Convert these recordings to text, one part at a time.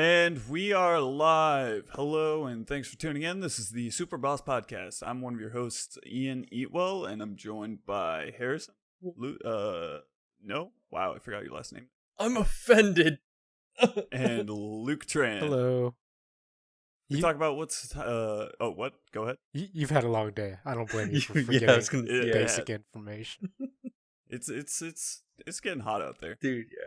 And we are live. Hello, and thanks for tuning in. This is the SuperBoss Podcast. I'm one of your hosts, Ian Eatwell, and I'm joined by Harrison. No? Wow, I forgot your last name. I'm offended. And Luc Tran. Hello. We talk about what's... what? Go ahead. You've had a long day. I don't blame you for forgetting basic information. It's getting hot out there. Dude, yeah.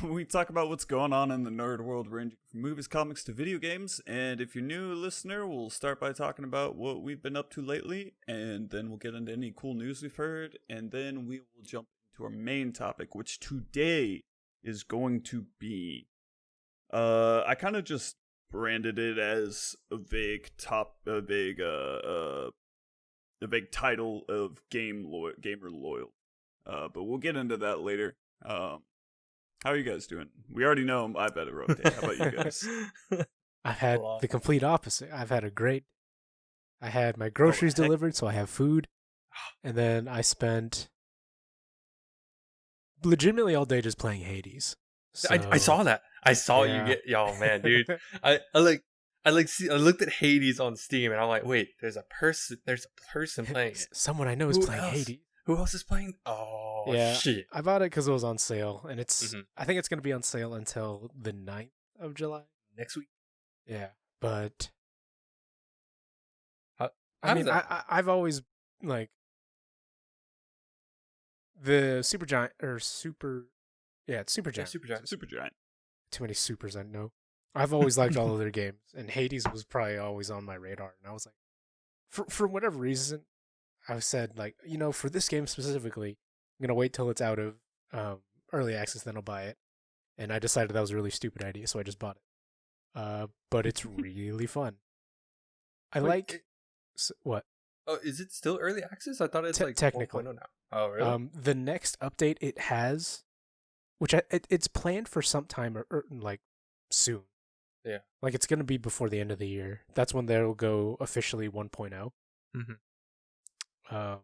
We talk about what's going on in the nerd world, ranging from movies, comics to video games. And if you're new listener, we'll start by talking about what we've been up to lately, and then we'll get into any cool news we've heard, and then we will jump into our main topic, which today is going to be I kind of just branded it as a vague title of gamer loyal. But we'll get into that later. How are you guys doing? We already know I've had a rough day. How about you guys? I've had the complete opposite. I had my groceries delivered, so I have food. And then I spent legitimately all day just playing Hades. So, I saw that. I saw you get. Oh man, dude. I looked at Hades on Steam, and I'm like, wait, there's a person playing it. Someone I know is playing Hades. Who else is playing? Oh, yeah, shit. I bought it because it was on sale, and it's. I think it's going to be on sale until the 9th of July. Next week? Yeah, but... I've always, like... The Supergiant, it's Supergiant. Yeah, Supergiant. Too many supers, I know. I've always liked all of their games, and Hades was probably always on my radar, and I was like... For whatever reason... I said, like, for this game specifically, I'm going to wait till it's out of early access, then I'll buy it. And I decided that was a really stupid idea, so I just bought it. But it's really fun. What? Oh, is it still early access? I thought it's like technically 1.0 now. Oh, really? The next update it has, which it's planned for some time or like soon. Yeah. Like it's going to be before the end of the year. That's when they'll go officially 1.0. Mm-hmm. But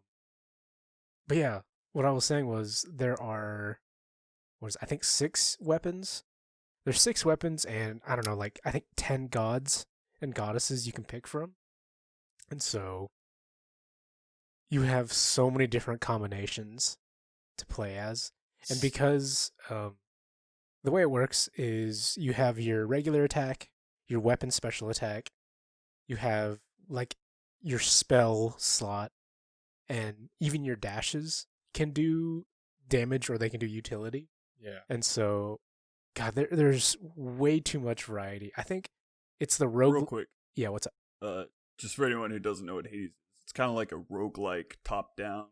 yeah, what I was saying was there are, I think 6 weapons. There's 6 weapons and I don't know, like I think 10 gods and goddesses you can pick from. And so you have so many different combinations to play as. And because the way it works is you have your regular attack, your weapon special attack, you have like your spell slot, and even your dashes can do damage or they can do utility. Yeah. And so, God, there's way too much variety. I think it's the rogue... Real quick. Yeah, what's up? Just for anyone who doesn't know what Hades is, it's kind of like a roguelike top-down,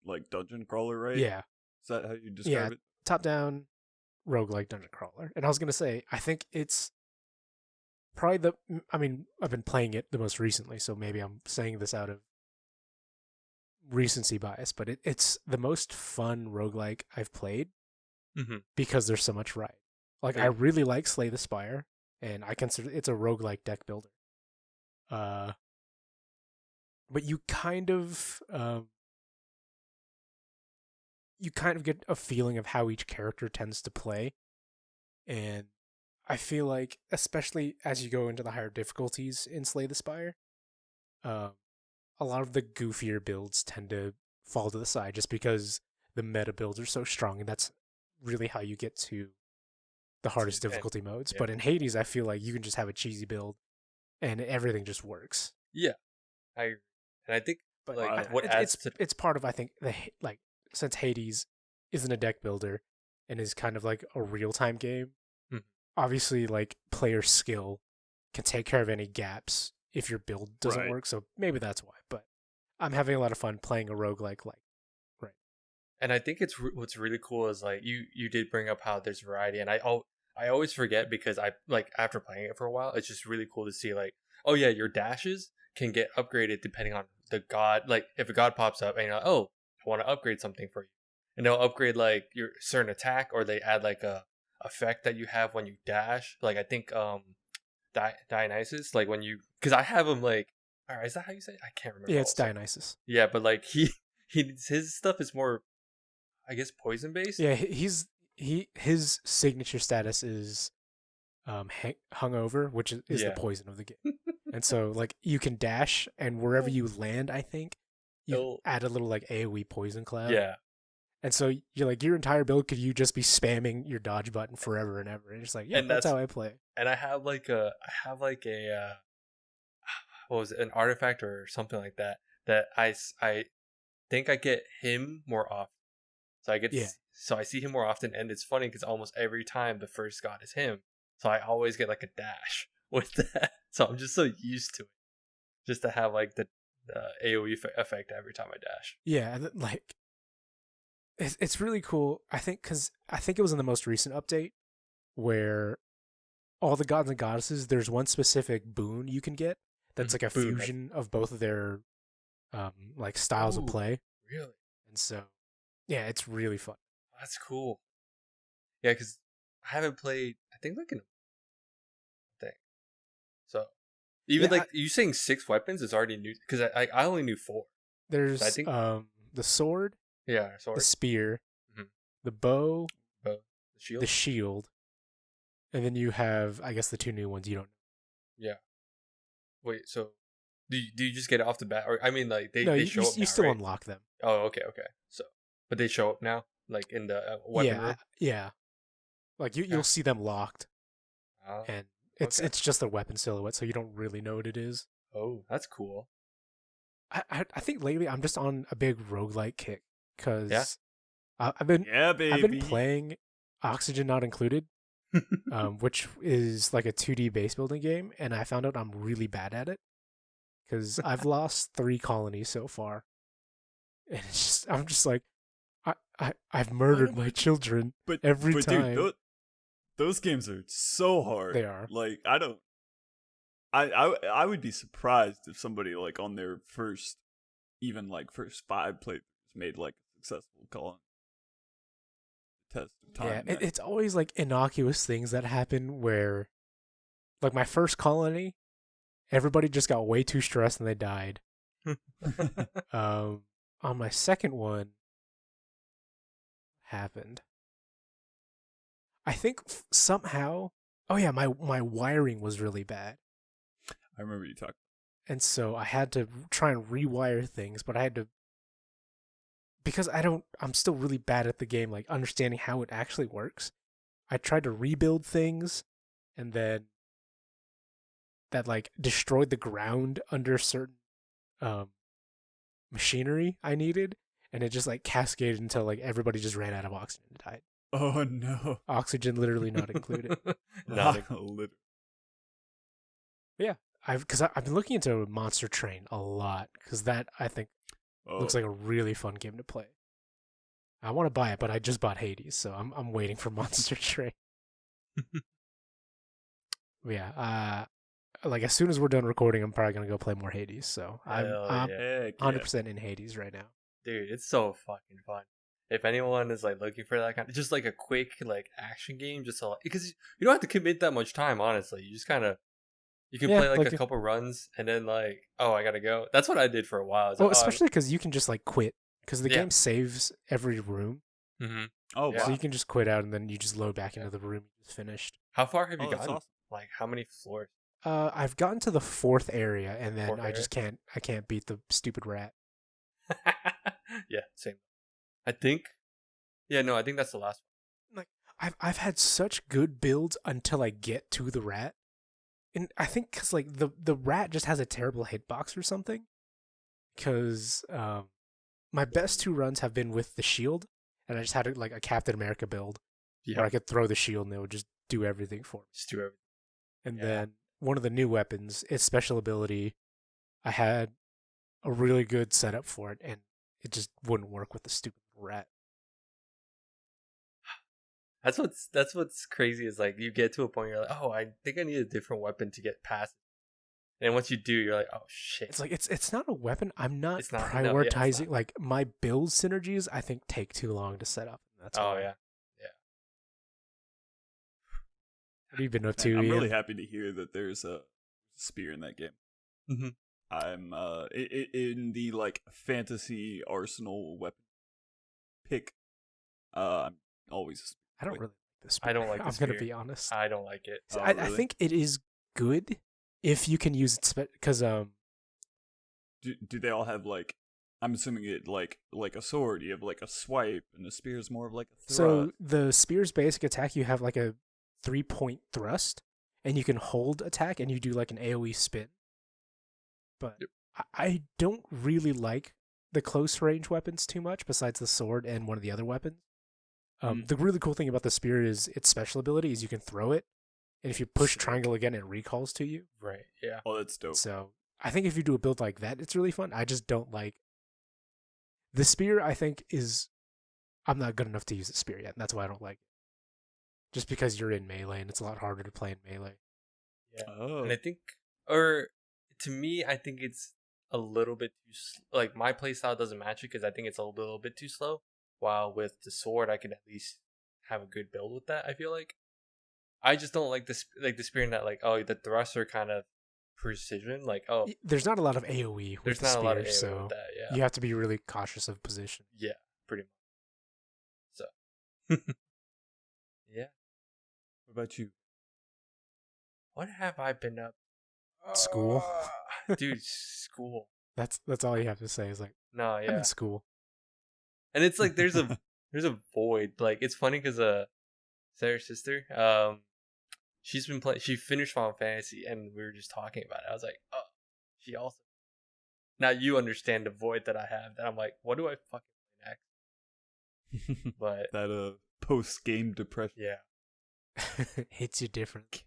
like dungeon crawler, right? Yeah. Is that how you describe it? Top-down roguelike dungeon crawler. And I was going to say, I think it's probably I've been playing it the most recently, so maybe I'm saying this out of recency bias, but it's the most fun roguelike I've played because there's so much variety. Like, I really like Slay the Spire, and I consider it's a roguelike deck builder. But you kind of get a feeling of how each character tends to play, and I feel like, especially as you go into the higher difficulties in Slay the Spire, a lot of the goofier builds tend to fall to the side just because the meta builds are so strong, and that's really how you get to the hardest difficulty modes. Yeah. But in Hades, I feel like you can just have a cheesy build, and everything just works. Yeah, I think, but like, what adds it's part of, I think, since Hades isn't a deck builder and is kind of like a real-time game, obviously, like, player skill can take care of any gaps if your build doesn't work, so maybe that's why. But I'm having a lot of fun playing a roguelike, right. And I think what's really cool is, like, you did bring up how there's variety, and I always forget because after playing it for a while, it's just really cool to see, like, oh yeah, your dashes can get upgraded depending on the god. Like, if a god pops up and you're like, oh, I want to upgrade something for you, and they'll upgrade like your certain attack, or they add like a effect that you have when you dash. Like, I think Dionysus, like when you, because I have him like, all right, is that how you say it? I can't remember. Yeah, it's Dionysus. Yeah, but like his stuff is more, I guess, poison based. Yeah, his signature status is hungover, which is the poison of the game. And so like you can dash, and wherever you land, I think you add a little like AoE poison cloud. Yeah. And so you're like, your entire build could you just be spamming your dodge button forever and ever. And it's like, yeah, that's how I play. And I have like a what was it, an artifact or something like that I think I get him more often. So I see him more often, and it's funny because almost every time the first god is him, so I always get like a dash with that. So I'm just so used to it, just to have like the AoE effect every time I dash. Yeah, like it's really cool. I think because it was in the most recent update where all the gods and goddesses, there's one specific boon you can get that's like a fusion of both of their like styles of play. Really? And so yeah, it's really fun. That's cool. Yeah, because I haven't played, I think like in a thing. So even like you saying 6 weapons is already new, because I only knew 4. There's so I think, the sword, the spear, the bow, the shield, and then you have, I guess, the 2 new ones you don't know. Yeah. Wait, so do you just get it off the bat, or I mean, like they show up now, you still right? unlock them. Oh, okay. So, but they show up now, like in the weapon room? Yeah. Like you'll see them locked, and it's just a weapon silhouette, so you don't really know what it is. Oh, that's cool. I think lately I'm just on a big roguelike kick because I've been playing Oxygen Not Included, which is like a 2D base building game, and I found out I'm really bad at it because I've lost 3 colonies so far, and I'm just like, I've murdered my children every time. Dude, those games are so hard. They are. Like I would be surprised if somebody like on their first 5 playthroughs made like a successful colony. Test of time. Yeah, it's always like innocuous things that happen where, like my first colony, everybody just got way too stressed and they died. On my second one, happened. I think somehow. Oh yeah, my wiring was really bad. I remember you talking. And so I had to try and rewire things, but I had to, because I'm still really bad at the game, like understanding how it actually works. I tried to rebuild things, and then that like destroyed the ground under certain machinery I needed, and it just like cascaded until like everybody just ran out of oxygen and died. Oh no! Oxygen literally not included. Not included. Yeah, I've been looking into Monster Train a lot because that I think looks like a really fun game to play. I want to buy it, but I just bought Hades, so I'm waiting for Monster Train. Yeah, like as soon as we're done recording, I'm probably gonna go play more Hades. So I'm 100% in Hades right now. Dude, it's so fucking fun. If anyone is like looking for that kind of, just like a quick like action game, just to, because you don't have to commit that much time. Honestly, you just kind of you can play like a couple runs and then like, oh, I gotta go. That's what I did for a while. Especially because you can just like quit because the game saves every room. Mm-hmm. Oh, wow. So you can just quit out and then you just load back into the room you just finished. How far have you gotten? Awesome. Like how many floors? I've gotten to the 4th area, and then I can't beat the stupid rat. Yeah, same. I think that's the last one. Like I've had such good builds until I get to the rat, and I think because like the rat just has a terrible hitbox or something. Because my best 2 runs have been with the shield, and I just had like a Captain America build where I could throw the shield and it would just do everything for me. Just do everything. And then one of the new weapons, its special ability, I had a really good setup for it, and it just wouldn't work with the stupid rat. That's what's crazy is like you get to a point where you're like, oh, I think I need a different weapon to get past it. And once you do, you're like, oh shit. It's like it's not a weapon. I'm not prioritizing. No, like my build synergies, I think take too long to set up. That's why. Yeah. What have you been up to? I'm Ian? really happy to hear that there's a spear in that game. Mm-hmm. I'm in the like fantasy arsenal weapon pick. I'm always. I don't really. the spear. I don't like the I'm spear. gonna be honest. I don't like it. So Oh, I really? think it is good if you can use it because Do they all have like? I'm assuming it like a sword. You have like a swipe, and the spear is more of like a thrust. so the spear's basic attack, you have like a 3-point thrust, and you can hold attack, and you do like an AOE spin. But Yep. I don't really like the close range weapons too much, besides the sword and one of the other weapons. The really cool thing about the spear is its special ability is you can throw it, and if you push Sick. triangle again, it recalls to you. Right. Yeah. Oh, that's dope. So I think if you do a build like that, it's really fun. I just don't like the spear. I think I'm not good enough to use the spear yet, and that's why I don't like it. Just because you're in melee, and it's a lot harder to play in melee. Yeah. Oh, And I think, or to me, I think it's a little bit too like my playstyle doesn't match it because I think it's a little bit too slow. While with the sword, I can at least have a good build with that. I feel like I just don't like the spear in that the thrusts are kind of precision. Like There's not a lot of AOE with there's the not spear, a lot of AoE so with that. Yeah. you have to be really cautious of position. Yeah. Pretty much. So. Yeah. what about you? What have I been up? School? Dude, school. That's all you have to say is like, No, I'm yeah. in school. And it's like there's a void. Like it's funny because Sarah's sister, she's been playing. She finished Final Fantasy, and we were just talking about it. I was like, oh, she also. Now you understand the void that I have. That I'm like, what do I fucking play next? But That post game depression, yeah, Hits you different.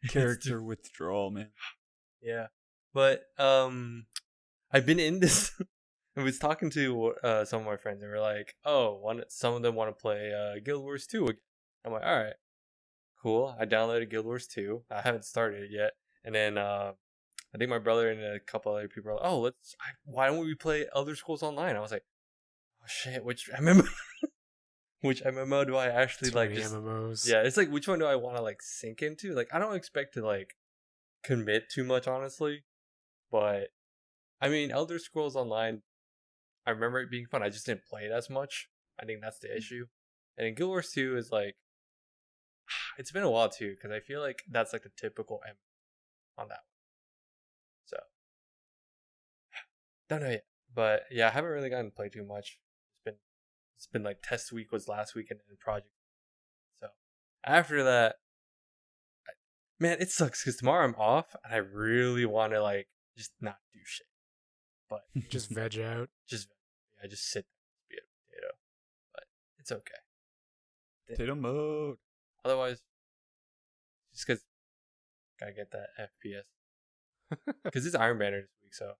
character withdrawal, man. Yeah, but I've been in this. I was talking to some of my friends, and we're like, "Oh, some of them want to play Guild Wars 2 again." I'm like, "All right, cool." I downloaded Guild Wars 2. I haven't started it yet, and then I think my brother and a couple other people are like, "Oh, why don't we play Elder Scrolls Online?" I was like, "Oh shit, which MMO do I actually Too like?" many Just MMOs. yeah, it's like which one do I want to like sink into? Like, I don't expect to like commit too much, honestly, but I mean, Elder Scrolls Online. I remember it being fun. I just didn't play it as much. I think that's the issue. And in Guild Wars 2 is like, it's been a while too, because I feel like that's like the typical M on that one. So, don't know yet. But yeah, I haven't really gotten to play too much. It's been like test week was last week and then project. So after that, man, it sucks because tomorrow I'm off and I really want to like just not do shit. But Just veg out. just sit there and be a potato. But it's okay. Potato mode. Otherwise, just because gotta get that FPS. Because it's Iron Banner this week, so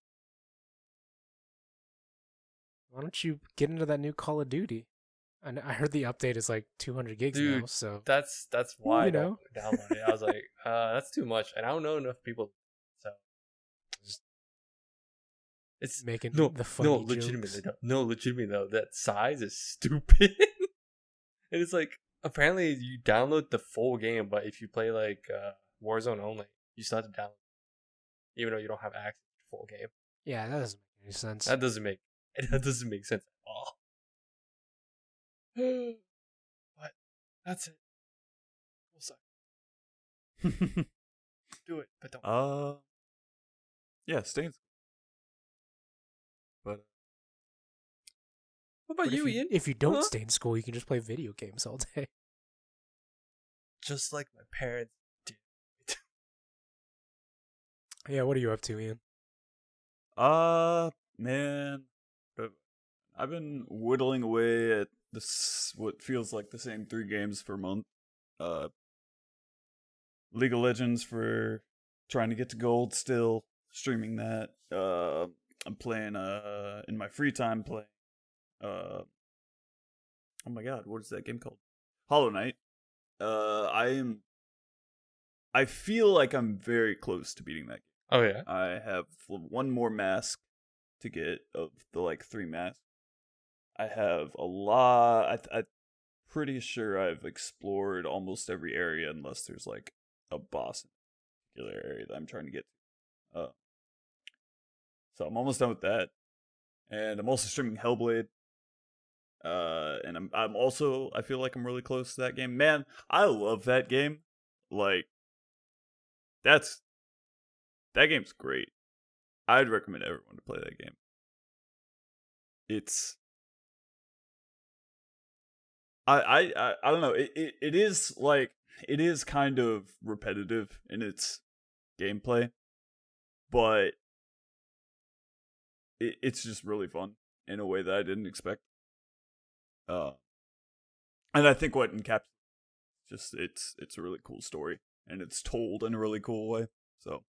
Why don't you get into that new Call of Duty? I heard the update is like 200 gigs Dude, now, so that's why I you don't download it. I was like, that's too much, and I don't know enough people. So it's making no, the funny legitimately, jokes. legitimately though, that size is stupid. And it's like apparently you download the full game, but if you play like Warzone only, you still have to download, even though you don't have access to the full game. Yeah, that doesn't make any sense. That doesn't make sense at all. But that's it. We'll suck. Do it, but don't. Yeah, stay. But What about But you, Ian? if you don't Huh? stay in school, you can just play video games all day. Just like my parents did. Yeah, what are you up to, Ian? man, but I've been whittling away at this what feels like the same 3 games per month. League of Legends for trying to get to gold still, streaming that. I'm playing in my free time playing oh my god, what is that game called? Hollow Knight. I feel like I'm very close to beating that game. Oh yeah. I have 1 more mask to get of the like 3 masks. I have a lot. I'm pretty sure I've explored almost every area unless there's like a boss in a particular area that I'm trying to get to. So I'm almost done with that. And I'm also streaming Hellblade. And I'm also, I feel like I'm really close to that game. Man, I love that game. Like, that game's great. I'd recommend everyone to play that game. It's I don't know. It is like, it is kind of repetitive in its gameplay, but it's just really fun in a way that I didn't expect. And I think what encapsulates just it's a really cool story, and it's told in a really cool way. So,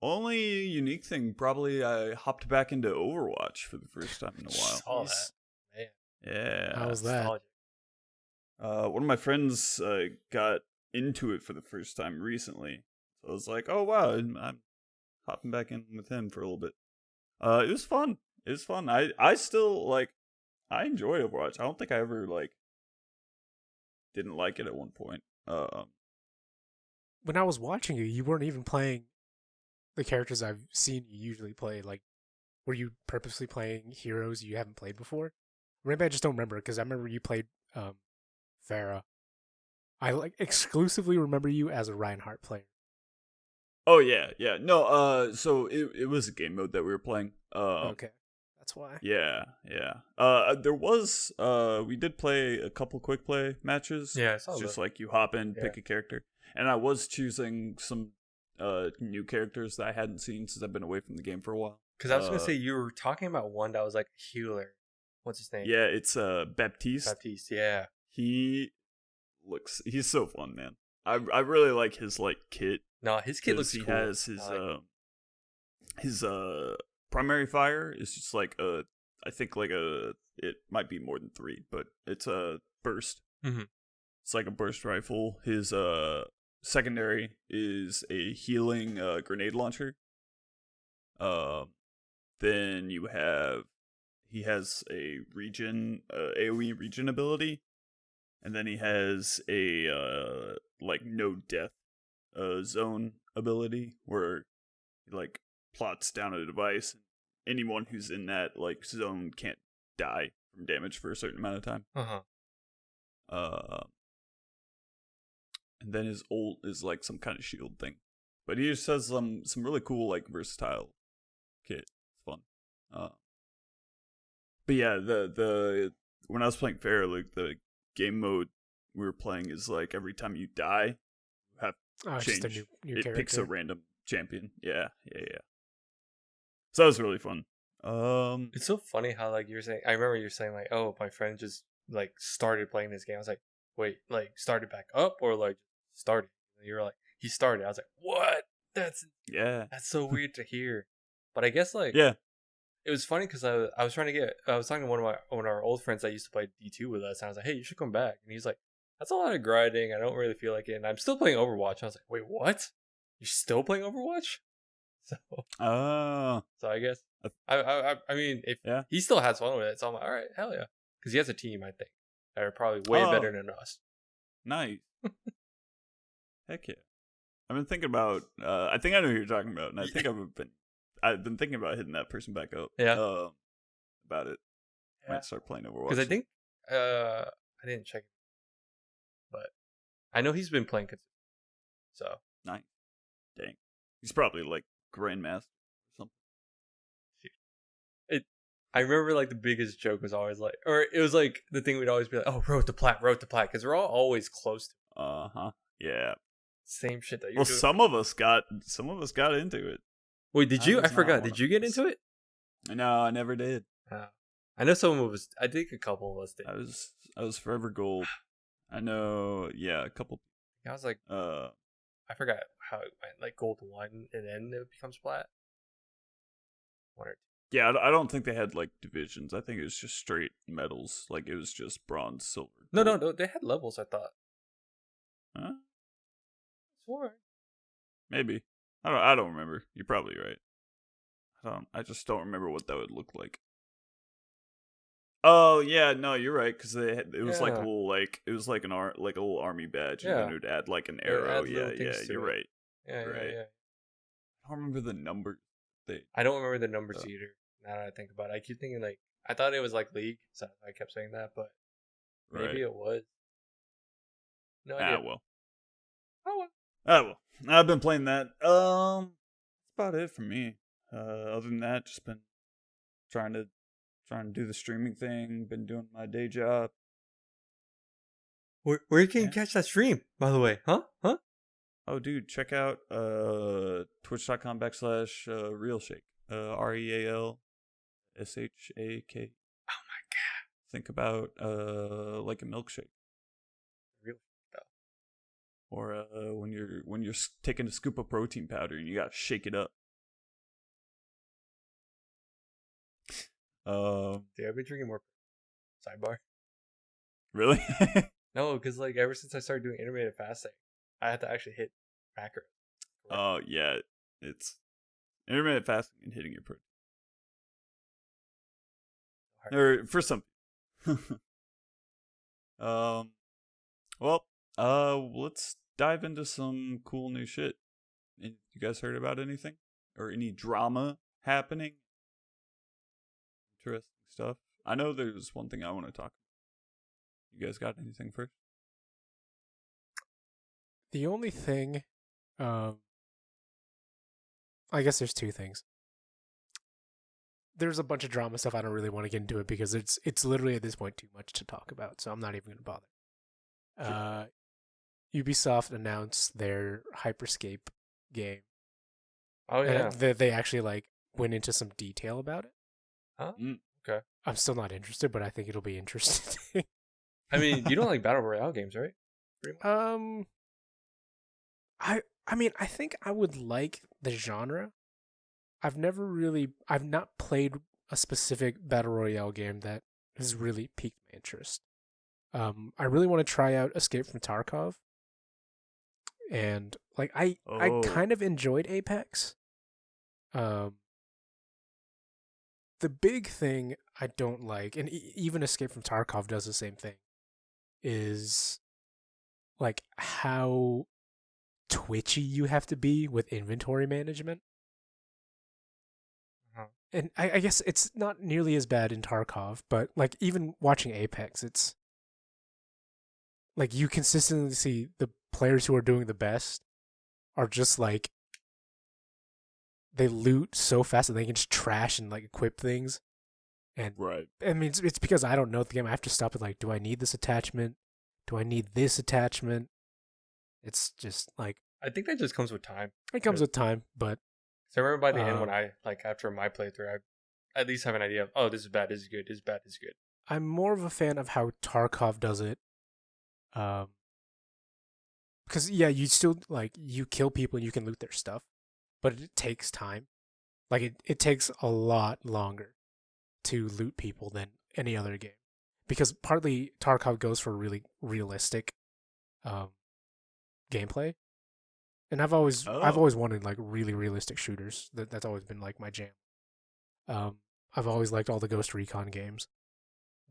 only unique thing, probably I hopped back into Overwatch for the first time in a while. Saw that. Man. Yeah. How was that? One of my friends got into it for the first time recently. So I was like, oh wow, I'm hopping back in with him for a little bit. It was fun. It was fun. I still, like, I enjoy Overwatch. I don't think I ever, like, didn't like it at one point. When I was watching you weren't even playing the characters I've seen you usually play. Like, were you purposely playing heroes you haven't played before? Maybe I just don't remember, because I remember you played Pharah. I like exclusively remember you as a Reinhardt player. Oh yeah. No, so it was a game mode that we were playing. Okay. That's why. Yeah. There was we did play a couple quick play matches. Yeah, I saw just that. like you hop in, pick a character. And I was choosing some new characters that I hadn't seen since I've been away from the game for a while. Because I was gonna say, you were talking about one that was like a healer. What's his name? Yeah, it's Baptiste. Baptiste, yeah. He's so fun, man. I really like his like kit. No, his kit looks he cool. has his primary fire is just like I think like it might be more than 3, but it's a burst. Mm-hmm. It's like a burst rifle. His secondary is a healing grenade launcher. Then he has a region AoE region ability, and then he has a like no death zone ability where he like plots down a device. Anyone who's in that like zone can't die from damage for a certain amount of time. And then his ult is like some kind of shield thing, but he just has some really cool like versatile kit. It's fun. But yeah, the when I was playing Pharah, like the game mode we were playing is like every time you die, you have change. Just a new It character. picks a random champion. Yeah. So that was really fun. It's so funny how like you're saying. I remember you saying like, "Oh, my friend just like started playing this game." I was like, "Wait, like started back up or like started?" And you were like, "He started." I was like, "What? That's so weird to hear." But I guess like yeah. It was funny because I was talking to one of our old friends that used to play D2 with us, and I was like, "Hey, you should come back." And he's like, "That's a lot of grinding. I don't really feel like it." And I'm still playing Overwatch. And I was like, "Wait, what? You're still playing Overwatch?" So I guess I mean, if he still has fun with it, so I'm like, all right, hell yeah, because he has a team, I think, that are probably way better than us. Nice. Heck yeah. I've been thinking about. I think I know who you're talking about, and I think I've been thinking about hitting that person back up. Yeah. About it. Yeah. Might start playing Overwatch. Because I think I didn't check it, but I know he's been playing consistently. So nice. Dang. He's probably like Grandmaster or something. I remember like the biggest joke was always like, or it was like the thing we'd always be like, "Oh, road to plat," because we're all always close to. Yeah. Same shit that you. Well, some of us got into it. Wait, did you? I forgot. Did you get into it? No, I never did. I know some of us. I think a couple of us did. I was forever gold. I know. Yeah, a couple. I was like, I forgot how it went. Like gold 1, and then it becomes plat. 1 or 2. Yeah, I don't think they had like divisions. I think it was just straight medals. Like it was just bronze, silver. Gold. No. They had levels. I thought. Huh? Sure. Maybe. I don't remember. You're probably right. I just don't remember what that would look like. Oh yeah, no, you're right. Because it was like a little like it was like a little army badge, and then it would add like an arrow. Yeah, you're right. Yeah. I don't remember the numbers. I don't remember the numbers either. Now that I think about it, I keep thinking like I thought it was like League, so I kept saying that, but maybe it was. No idea. Well. Oh well. Well. I've been playing that. That's about it for me. Other than that, just been trying to do the streaming thing. Been doing my day job. Where can you catch that stream, by the way? Huh? Oh, dude, check out twitch.com/realshake. REALSHAK. Oh my god. Think about like a milkshake. Real though. Or when you're taking a scoop of protein powder and you gotta shake it up. Dude, I've been drinking more. Sidebar. Really? No, because like ever since I started doing intermittent fasting, I had to actually hit macro. Oh yeah, it's intermittent fasting and hitting your protein. Or for some. Well, let's dive into some cool new shit. You guys heard about anything or any drama happening? Interesting stuff. I know there's one thing I want to talk about. You guys got anything first? The only thing, I guess there's two things. There's a bunch of drama stuff. I don't really want to get into it because it's literally at this point too much to talk about, so I'm not even going to bother. Sure. Ubisoft announced their Hyperscape game. Oh yeah. And they actually like went into some detail about it. Huh? Okay. I'm still not interested, but I think it'll be interesting. I mean, you don't like battle royale games, right? I mean, I think I would like the genre. I've not played a specific battle royale game that has really piqued my interest. I really want to try out Escape from Tarkov. And like I kind of enjoyed Apex. The big thing I don't like, and even Escape from Tarkov does the same thing, is like how twitchy you have to be with inventory management. Uh-huh. And I guess it's not nearly as bad in Tarkov, but like even watching Apex, it's like you consistently see the players who are doing the best are just like they loot so fast that they can just trash and like equip things. And right. I mean, it's because I don't know the game. I have to stop and like, do I need this attachment? Do I need this attachment? It's just like I think that just comes with time. It comes with time, but so I remember by the end when I like after my playthrough, I at least have an idea of this is bad, this is good, this is bad, this is good. I'm more of a fan of how Tarkov does it. Because yeah, you still like you kill people and you can loot their stuff, but it takes time. Like it takes a lot longer to loot people than any other game, because partly Tarkov goes for really realistic gameplay, and I've always wanted like really realistic shooters. That's always been like my jam. I've always liked all the Ghost Recon games,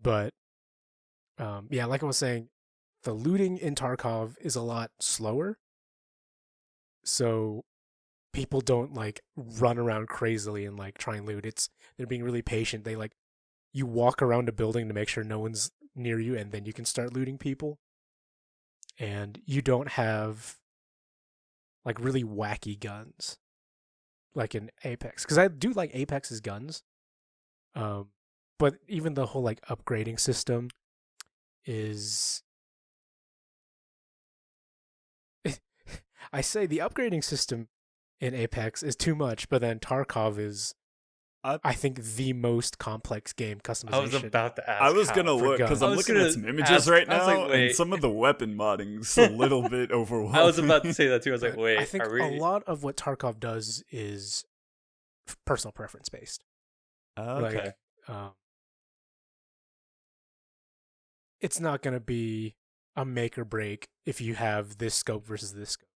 but yeah, like I was saying, the looting in Tarkov is a lot slower, so people don't like run around crazily and like try and loot. They're being really patient. They like you walk around a building to make sure no one's near you, and then you can start looting people. And you don't have like really wacky guns like in Apex, because I do like Apex's guns. But even the whole like upgrading system is I say the upgrading system in Apex is too much, but then Tarkov is I think the most complex game customization. I was about to ask. I was gonna look because I'm looking at some images right now, and some of the weapon modding's a little bit overwhelming. I was about to say that too. I was like, wait, I think a lot of what Tarkov does is personal preference based. Okay. Like, it's not gonna be a make or break if you have this scope versus this scope.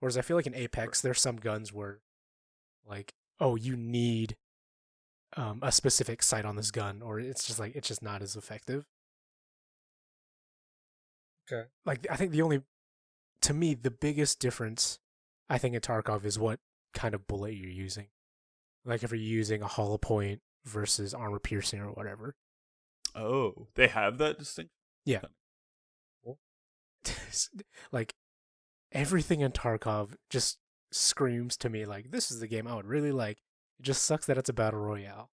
Whereas I feel like in Apex, there's some guns where, like, oh, you need a specific sight on this gun, or it's just not as effective. Okay. Like, I think to me, the biggest difference, I think in Tarkov is what kind of bullet you're using. Like, if you're using a hollow point versus armor piercing or whatever. Oh, they have that distinction? Yeah. Like, everything in Tarkov just screams to me like, this is the game I would really like. It just sucks that it's a battle royale.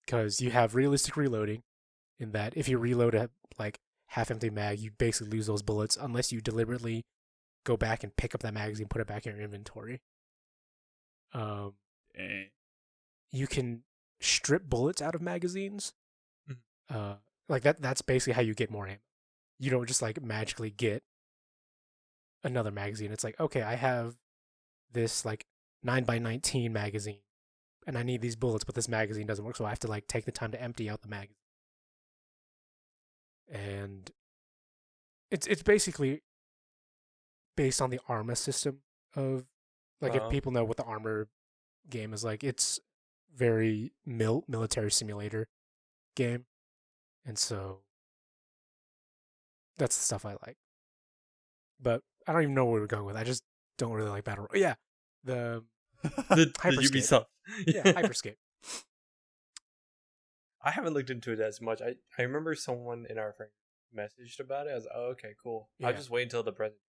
Because you have realistic reloading, in that if you reload a like half-empty mag, you basically lose those bullets unless you deliberately go back and pick up that magazine, put it back in your inventory. You can strip bullets out of magazines. Like that's basically how you get more ammo. You don't just like magically get another magazine. It's like, okay, I have this like 9x19 magazine and I need these bullets, but this magazine doesn't work, so I have to like take the time to empty out the magazine. And it's basically based on the armor system of, like, if people know what the armor game is like, it's very military simulator game. And so that's the stuff I like. But I don't even know where we were going with. I just don't really like battle. Yeah, the Hyperscape. Ubisoft. Yeah, Hyperscape. I haven't looked into it as much. I remember someone in our friend messaged about it. I was like, oh, okay, cool. Yeah. I'll just wait until the present.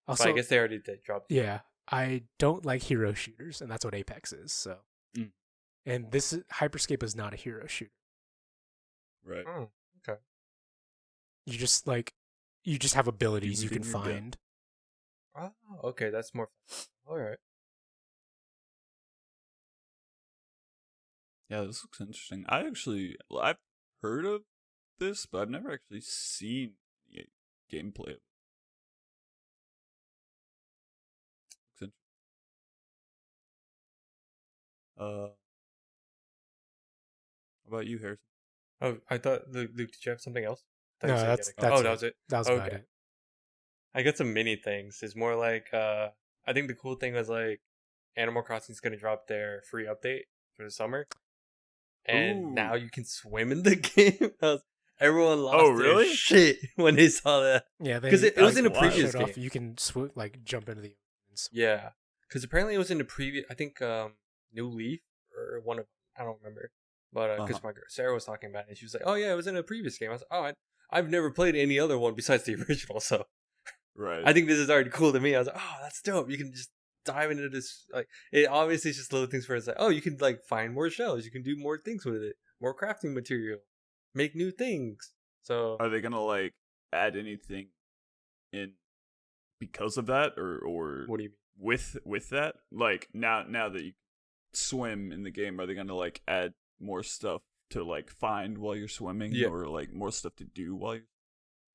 Also, But I guess they already did drop. Yeah, I don't like hero shooters, and that's what Apex is. So, and Hyperscape is not a hero shooter. Right. Oh, okay. You just have abilities you can Using your gun. find. Oh, okay, that's more fun. All right. Yeah, this looks interesting. I've heard of this, but I've never actually seen gameplay of it. Looks interesting. How about you, Harrison? Oh, I thought, Luke, did you have something else? No, that's that's that it. was it. That was about it. I got some mini things. It's more like I think the cool thing was like Animal Crossing is gonna drop their free update for the summer, and now you can swim in the game. Everyone lost their shit when they saw that. Yeah, because it was in a previous game. You can jump into the oceans. Yeah, because apparently it was in the previous. I think New Leaf or one of, I don't remember, but because my girl Sarah was talking about it, and she was like, "Oh yeah, it was in a previous game." I was like, "Oh, I've never played any other one besides the original, so." Right. I think this is already cool to me. I was like, oh, that's dope. You can just dive into this. Like, it obviously is just little things where it's like, oh, you can like find more shells. You can do more things with it. More crafting material. Make new things. So are they gonna like add anything in because of that, or what do you mean? With that? Like now that you swim in the game, are they gonna like add more stuff to like find while you're swimming, or like more stuff to do while you're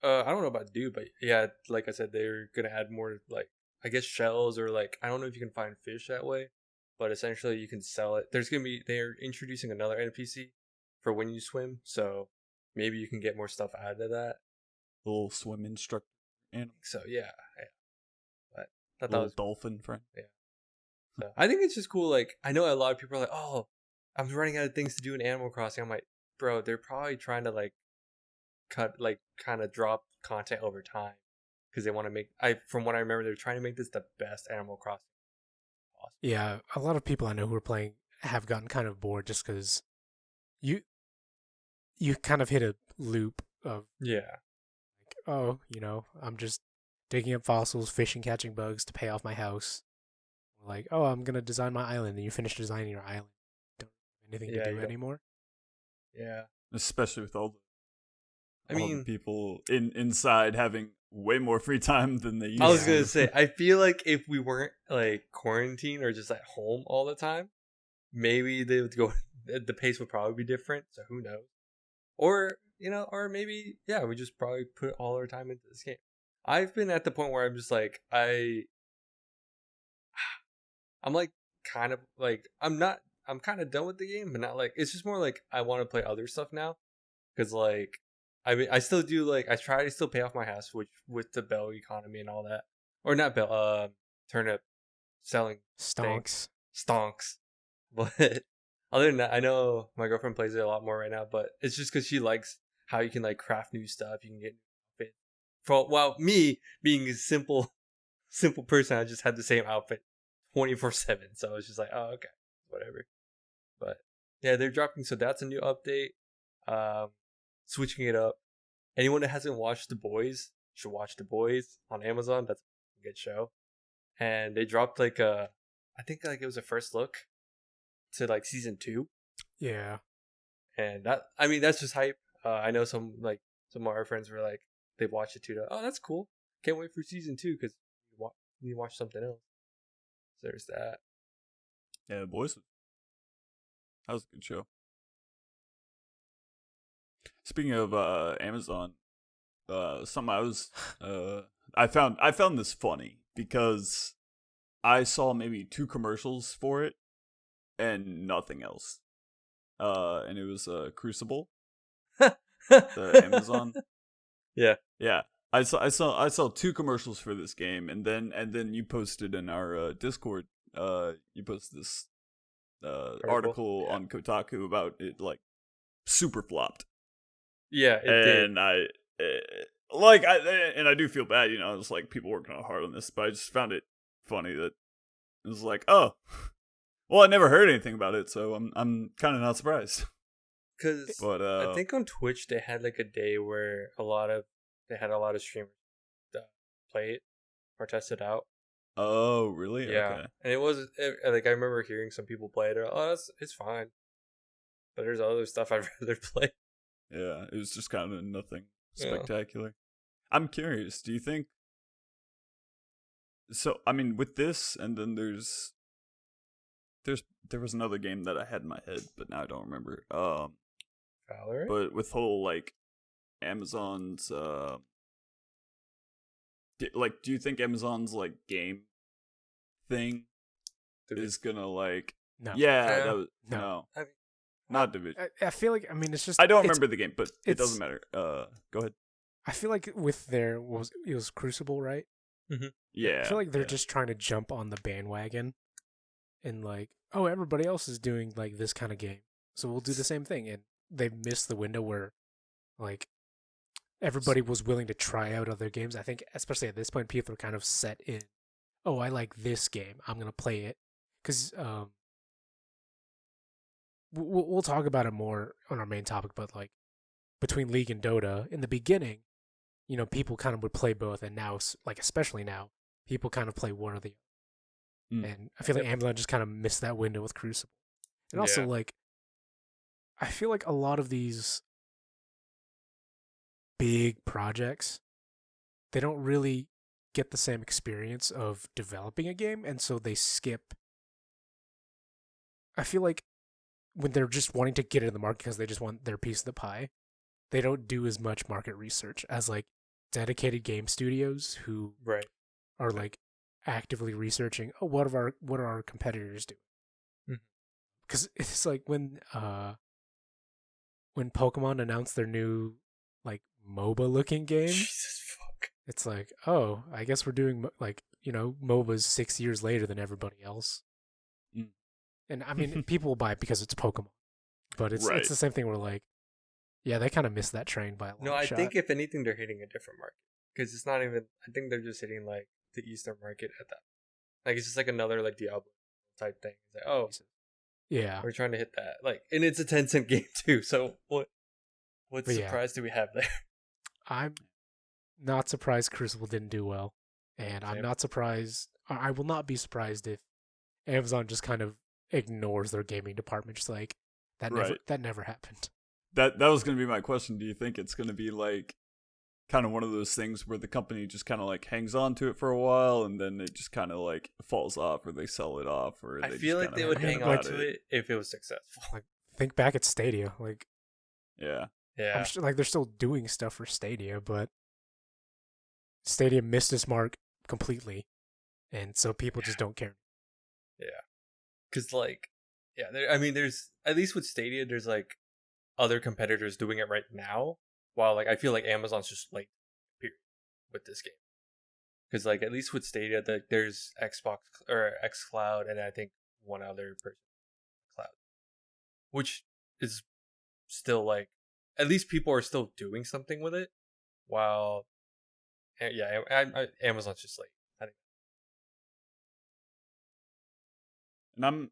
I don't know about do, but yeah, like I said, they're gonna add more, like, I guess shells, or like, I don't know if you can find fish that way, but essentially you can sell it. They're introducing another NPC for when you swim, so maybe you can get more stuff out of that. little swim instructor animal? So yeah. But I thought Little dolphin friend. Yeah. So I think it's just cool. Like, I know a lot of people are like, oh, I'm running out of things to do in Animal Crossing. I'm like, bro, they're probably trying to like kind of drop content over time because they want to make. From what I remember, they're trying to make this the best Animal Crossing possible. Yeah, a lot of people I know who are playing have gotten kind of bored just because you kind of hit a loop of like, oh, I'm just digging up fossils, fishing, catching bugs to pay off my house. Like, oh, I'm gonna design my island, and you finish designing your island. Don't have anything to do anymore. Yeah, especially with all the people inside having way more free time than they used to. I was gonna say, I feel like if we weren't like quarantined or just at home all the time, maybe they would go. The pace would probably be different. So who knows? Or or maybe we just probably put all our time into this game. I've been at the point where I'm just like I'm like kind of like I'm kind of done with the game, but not like, it's just more like I want to play other stuff now, because like I still do, like, I try to still pay off my house, which with the Bell economy and all that, or not Bell, turnip selling stonks. But other than that, I know my girlfriend plays it a lot more right now, but it's just because she likes how you can like craft new stuff, you can get new outfit. While me being a simple person, I just had the same outfit 24/7, so it's just like, oh, okay, whatever. But yeah, they're dropping. So that's a new update. Switching it up. Anyone that hasn't watched The Boys should watch The Boys on Amazon. That's a good show. And they dropped like I think like it was a first look to like season 2. Yeah. And that's just hype. I know some of our friends were like, they watched it too. Oh, that's cool. Can't wait for season 2 because you watch something else. So there's that. Yeah, Boys. That was a good show. Speaking of Amazon, something I found this funny because I saw maybe 2 commercials for it and nothing else. And it was Crucible, the Amazon. Yeah. Yeah. I saw 2 commercials for this game, and then you posted in our Discord. You posted this article on Kotaku about it, like super flopped. Yeah, it did. And I do feel bad, it's like people working hard on this, but I just found it funny that it was like, oh, well, I never heard anything about it, so I'm kind of not surprised. Because I think on Twitch they had like a day where they had a lot of streamers play it or test it out. Oh, really? Yeah, okay. and it was like I remember hearing some people play it. Oh, it's fine, but there's other stuff I'd rather play. Yeah, it was just kind of nothing spectacular. Yeah. I'm curious. Do you think? So I mean, with this, and then there was another game that I had in my head, but now I don't remember. Valorant? But with whole like Amazon's do you think Amazon's like game thing is gonna like no? Yeah, that was no. I mean, not Division. I feel like it's just I don't remember the game, but it doesn't matter. Go ahead. I feel like with it was Crucible, right? Mm-hmm. Yeah. I feel like they're just trying to jump on the bandwagon, and like, oh, everybody else is doing like this kind of game, so we'll do the same thing. And they missed the window where, like, everybody was willing to try out other games. I think, especially at this point, people are kind of set in. Oh, I like this game. I'm gonna play it, because we'll talk about it more on our main topic. But like, between League and Dota, in the beginning, people kind of would play both, and now, like, especially now, people kind of play one or the other. And I feel like Amazon just kind of missed that window with Crucible. And also, like, I feel like a lot of these big projects, they don't really get the same experience of developing a game, and so they skip. I feel like when they're just wanting to get it in the market because they just want their piece of the pie, they don't do as much market research as like dedicated game studios who are like actively researching, oh, what are our competitors doing? Because it's like when Pokemon announced their new like MOBA looking game. Jesus fuck. It's like, oh, I guess we're doing like, MOBAs 6 years later than everybody else. And I mean, people will buy it because it's Pokemon, but it's the same thing. Where like, yeah, they kind of missed that train by a long shot. I think if anything, they're hitting a different market because it's not even. I think they're just hitting like the Eastern market at that. Like it's just like another like Diablo type thing. It's like, oh, yeah, we're trying to hit that. Like, and it's a 10-cent game too. So what surprise do we have there? I'm not surprised Crucible didn't do well, and I'm not surprised. I will not be surprised if Amazon just kind of ignores their gaming department, just like that never happened. That was going to be my question. Do you think it's going to be like kind of one of those things where the company just kind of like hangs on to it for a while and then it just kind of like falls off, or they sell it off, or I feel like they would hang on to it if it was successful. Like, think back at Stadia, like yeah. I'm sure, like, they're still doing stuff for Stadia, but Stadia missed its mark completely, and so people just don't care. Yeah. Because, like, there's, at least with Stadia, there's, like, other competitors doing it right now, while, like, I feel like Amazon's just, like, with this game. Because, like, at least with Stadia, there's Xbox, or xCloud, and I think one other person, Cloud. Which is still, like, at least people are still doing something with it, while, Amazon's just, like, I think. And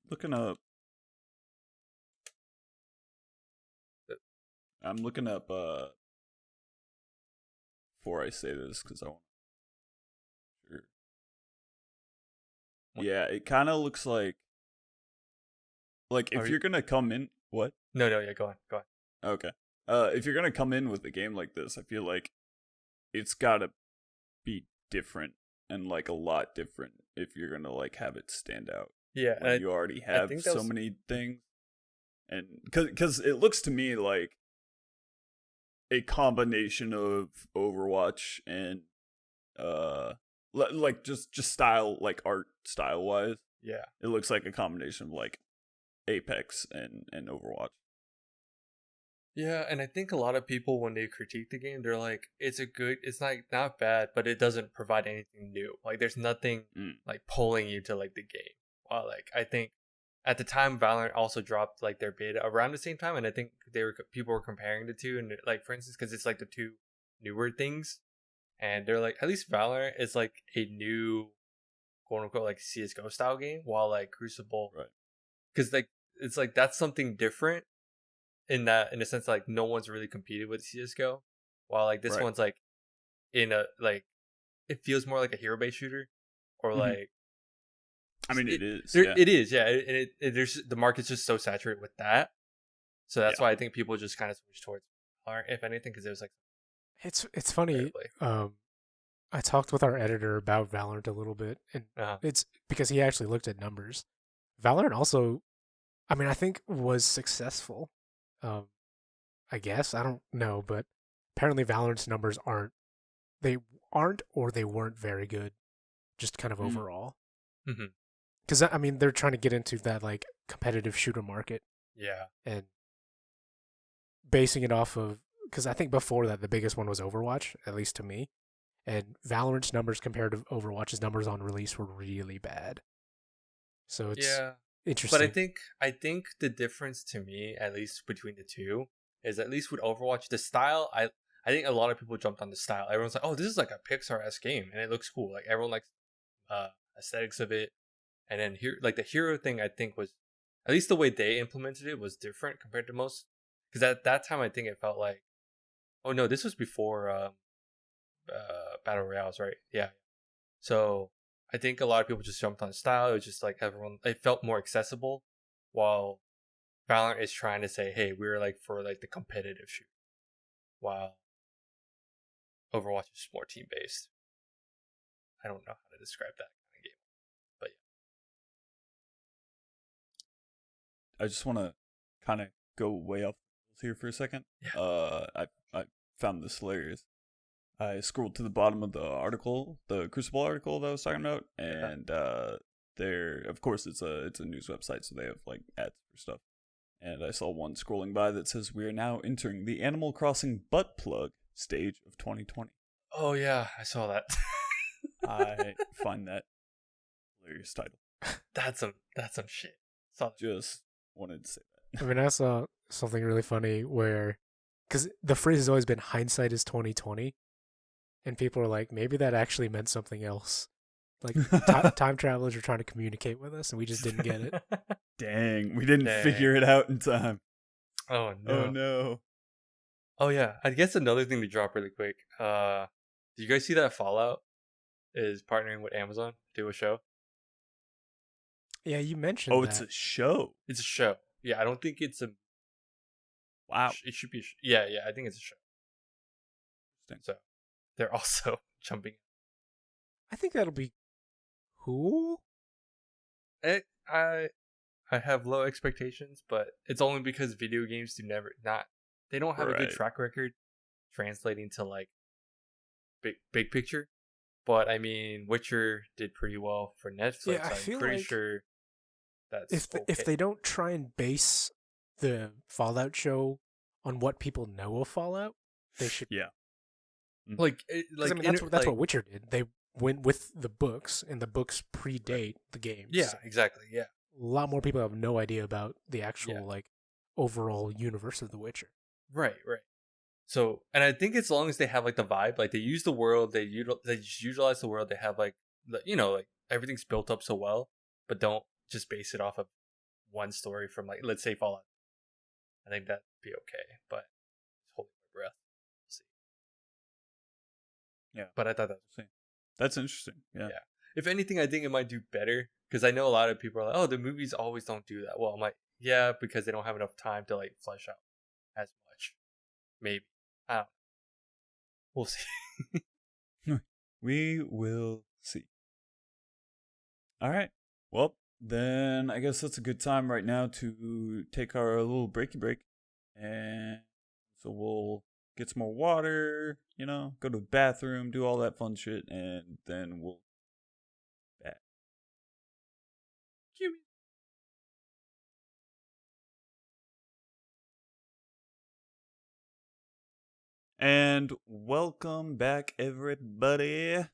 looking up. I'm looking up before I say this because I want. Sure. Yeah, it kind of looks like if you're gonna come in, what? No, yeah, go on. Okay. If you're gonna come in with a game like this, I feel like it's gotta be different and like a lot different if you're gonna like have it stand out. Yeah, when you already have so many things, and because it looks to me like a combination of Overwatch and like just style, like art style wise. Yeah, it looks like a combination of like Apex and Overwatch. Yeah, and I think a lot of people, when they critique the game, they're like, it's like not bad, but it doesn't provide anything new. Like there's nothing like pulling you to like the game. Well, like I think at the time Valorant also dropped like their beta around the same time, and I think people were comparing the two, and like for instance, because it's like the two newer things, and they're like, at least Valorant is like a new quote unquote like CS:GO style game, while like Crucible, right? Because like it's like that's something different in a sense, like no one's really competed with CS:GO, while like this one's like in a like it feels more like a hero based shooter, or like I mean it is. It is, yeah. There's the market's just so saturated with that, so that's why I think people just kind of switch towards Valorant, if anything, because there's like it's funny. I talked with our editor about Valorant a little bit, and it's because he actually looked at numbers. Valorant also, I mean, I think was successful. I guess I don't know, but apparently Valorant's numbers aren't or they weren't very good, just kind of overall. Because I mean, they're trying to get into that like competitive shooter market. Yeah, and basing it off of, because I think before that the biggest one was Overwatch, at least to me, and Valorant's numbers compared to Overwatch's numbers on release were really bad. So it's interesting. But I think the difference to me, at least between the two, is at least with Overwatch, the style. I think a lot of people jumped on the style. Everyone's like, "Oh, this is like a Pixar-esque game," and it looks cool. Like everyone likes aesthetics of it. And then here, like the hero thing, I think was at least the way they implemented it was different compared to most. Because at that time, I think it felt like, oh no, this was before Battle Royales, right? Yeah. So I think a lot of people just jumped on style. It was just like it felt more accessible, while Valorant is trying to say, hey, we're like for like the competitive shoot, while Overwatch is more team based. I don't know how to describe that kind of game, but yeah. I just want to kind of go way off here for a second. Yeah. I found this hilarious. I scrolled to the bottom of the article, the Crucible article that I was talking about, and there, of course, it's a news website, so they have like ads for stuff. And I saw one scrolling by that says, "We are now entering the Animal Crossing butt plug stage of 2020." Oh yeah, I saw that. I find that hilarious title. That's some shit. Just wanted to say that. I mean, I saw something really funny where, because the phrase has always been "hindsight is 2020," and people are like, maybe that actually meant something else. Like time travelers are trying to communicate with us, and we just didn't get it. Dang, we didn't figure it out in time. Oh no! Oh no! Oh yeah, I guess another thing to drop really quick. Did you guys see that Fallout is partnering with Amazon to do a show? Yeah, you mentioned. Oh, it's a show. It's a show. Yeah, I don't think it's a. Wow. It should be. Yeah, I think it's a show. So they're also jumping. I think that'll be cool. I have low expectations, but it's only because video games they don't have a good track record translating to like big picture. But I mean, Witcher did pretty well for Netflix. Yeah, I feel pretty like sure that's if they don't try and base the Fallout show on what people know of Fallout, they should. Yeah. Like I mean, that's what Witcher did. They went with the books, and the books predate the games. Yeah, exactly. Yeah. A lot more people have no idea about the actual like overall universe of The Witcher. Right. So, and I think as long as they have like the vibe, like they use the world, they just utilize the world. They have like like everything's built up so well, but don't just base it off of one story from like, let's say Fallout. I think that'd be okay, but holding my breath. We'll see. Yeah, but I thought that was that's interesting. Yeah. If anything, I think it might do better because I know a lot of people are like, "Oh, the movies always don't do that." Well, I'm like, yeah, because they don't have enough time to like flesh out as much. Maybe I don't know. We'll see. We will see. All right. Well, then I guess that's a good time right now to take our little breaky break. And so we'll get some more water, go to the bathroom, do all that fun shit, and then we'll back. Cue me. And welcome back, everybody.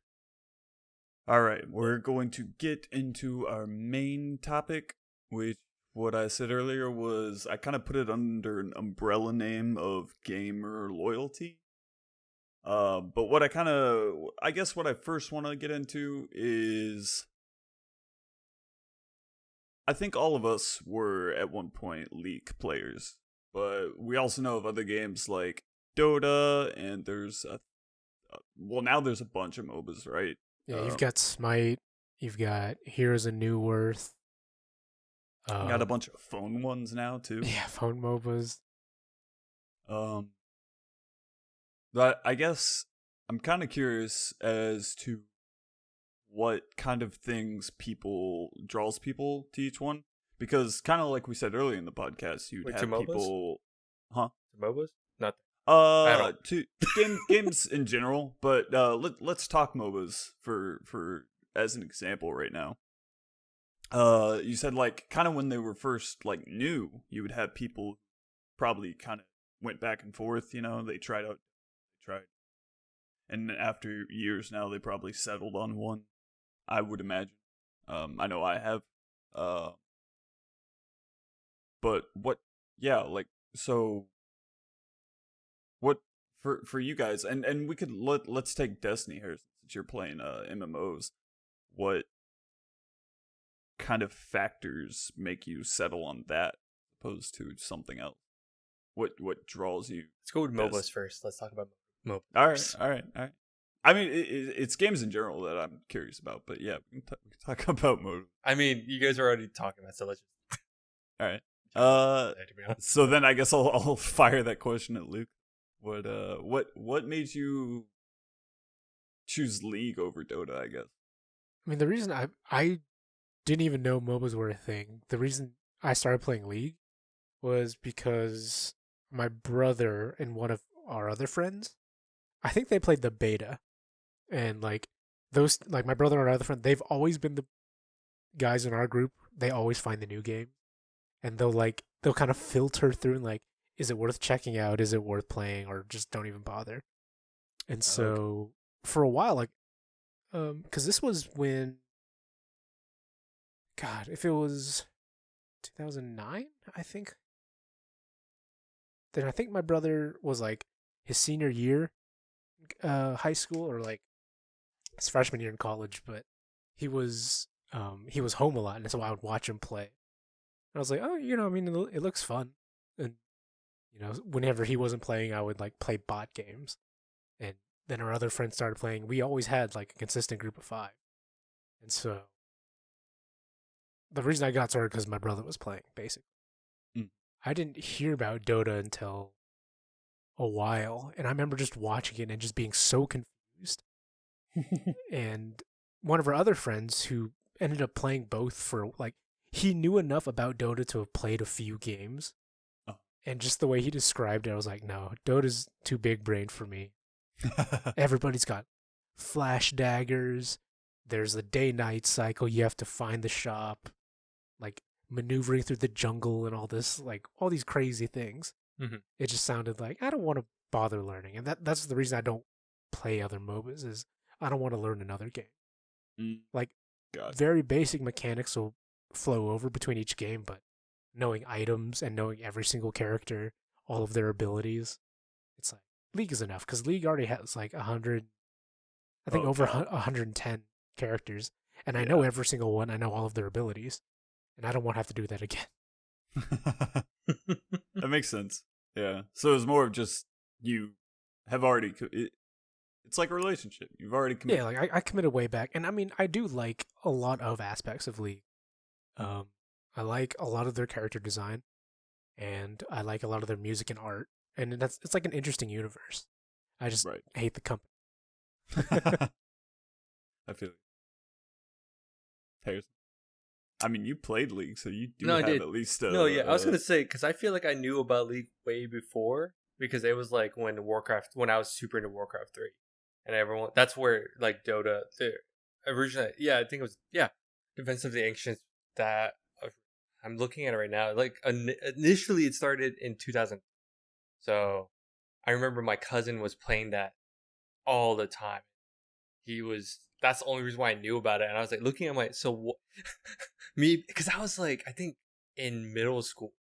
All right, we're going to get into our main topic, which what I said earlier was I kind of put it under an umbrella name of gamer loyalty. But what I guess what I first want to get into is I think all of us were at one point League players, but we also know of other games like Dota, and there's now there's a bunch of MOBAs, right? Yeah, you've got Smite, you've got Heroes of New Worth. Got a bunch of phone ones now too. Yeah, phone MOBAs. But I guess I'm kind of curious as to what kind of things draws people to each one, because kind of like we said earlier in the podcast, you'd have people, huh? MOBAs? Not to games in general, but let's talk MOBAs for as an example right now. You said like kind of when they were first like new, you would have people probably kind of went back and forth, they tried, and after years now they probably settled on one, I would imagine. I know I have. But what for you guys, and we could let's take Destiny here since you're playing MMOs. What kind of factors make you settle on that opposed to something else? What draws you? Let's go with MOBAs first. Let's talk about MOBAs. All right. I mean, it's games in general that I'm curious about, but yeah, we can talk about MOBAs. I mean, you guys are already talking about, so let's just. All right. So then I guess I'll fire that question at Luke. What made you choose League over Dota, I guess? I mean, the reason I didn't even know MOBAs were a thing. The reason I started playing League was because my brother and one of our other friends, I think they played the beta. And like those, like my brother and our other friend, they've always been the guys in our group. They always find the new game, and they'll kind of filter through and like, is it worth checking out? Is it worth playing? Or just don't even bother. And so for a while, like, because this was when, God, if it was 2009, I think. Then I think my brother was like his senior year, high school, or like his freshman year in college. But he was home a lot, and so I would watch him play. And I was like, oh, I mean, it looks fun. And whenever he wasn't playing, I would like play bot games. And then our other friends started playing. We always had like a consistent group of 5. And so the reason I got started because my brother was playing, basically. I didn't hear about Dota until a while, and I remember just watching it and just being so confused. And one of our other friends who ended up playing both for like, he knew enough about Dota to have played a few games. Oh. And just the way he described it, I was like, no, Dota's too big brained for me. Everybody's got flash daggers. There's a day-night cycle. You have to find the shop. Like, maneuvering through the jungle and all this, like all these crazy things. Mm-hmm. It just sounded like I don't want to bother learning, and that's the reason I don't play other MOBAs. Is I don't want to learn another game. Like, very basic mechanics will flow over between each game, but knowing items and knowing every single character, all of their abilities, it's like League is enough because League already has like 100, I think over 110 characters, and I know every single one. I know all of their abilities. And I don't want to have to do that again. That makes sense. Yeah. So it's more of just you have already. It's like a relationship. You've already committed. Yeah, like I committed way back, and I mean I do like a lot of aspects of League. I like a lot of their character design, and I like a lot of their music and art, and it's like an interesting universe. I just hate the company. I feel it. Harrison. I mean, you played League, so you do No, I have did. at least. No, yeah, I was gonna say because I feel like I knew about League way before because it was like when I was super into Warcraft 3, and everyone that's where like Dota the originally I think it was Defense of the Ancients that I'm looking at it right now. Like initially it started in 2000, so I remember my cousin was playing that all the time. That's the only reason why I knew about it. And I was like looking at so what, me, because I was like, I think in middle school.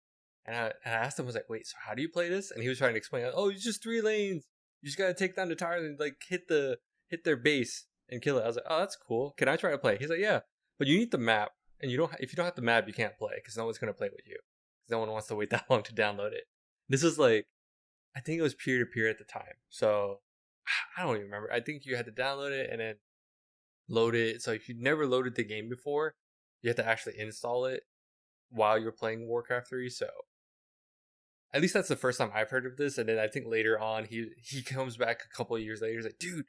And I asked him, I was like, wait, so how do you play this? And he was trying to explain, oh, it's just 3 lanes. You just got to take down the tower and like hit their base and kill it. I was like, oh, that's cool. Can I try to play? He's like, yeah, but you need the map. And if you don't have the map, you can't play because no one's going to play with you. Because no one wants to wait that long to download it. This was like, I think it was peer-to-peer at the time. So I don't even remember. I think you had to download it and then load it. So if you never loaded the game before, you have to actually install it while you're playing Warcraft 3. So at least that's the first time I've heard of this. And then I think later on he comes back a couple of years later. He's like, dude,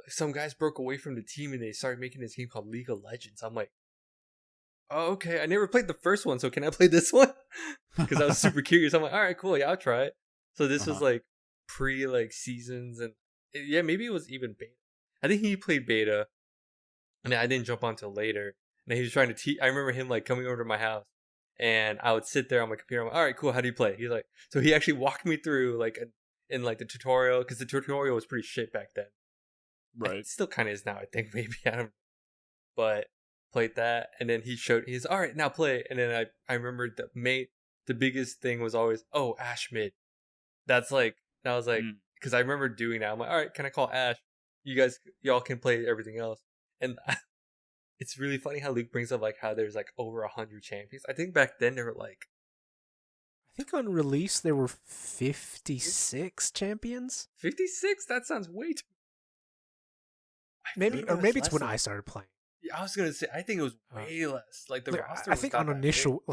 some guys broke away from the team and they started making this game called League of Legends. I'm like, oh, okay. I never played the first one, so can I play this one? Because I was super curious. I'm like, all right, cool. Yeah, I'll try it. So this was like pre like seasons and maybe it was even beta. I think he played beta, and I didn't jump on until later. And then he was trying to teach. I remember him like coming over to my house, and I would sit there on my computer. I'm like, all right, cool. How do you play? He's like, so he actually walked me through like in like the tutorial because the tutorial was pretty shit back then. Right. It still kind of is now. I think maybe I don't. But played that, and then he's all right, now play. And then I remember the biggest thing was always Ash mid. That was like because I remember doing that. I'm like, all right, can I call Ash? Y'all can play everything else. And it's really funny how Luke brings up like how there's like over 100 champions. I think back then there were like, I think on release there were 56 champions. 56? That sounds way too. Maybe it's when I started playing. Yeah, I was gonna say I think it was way less. Like the roster. I think on initial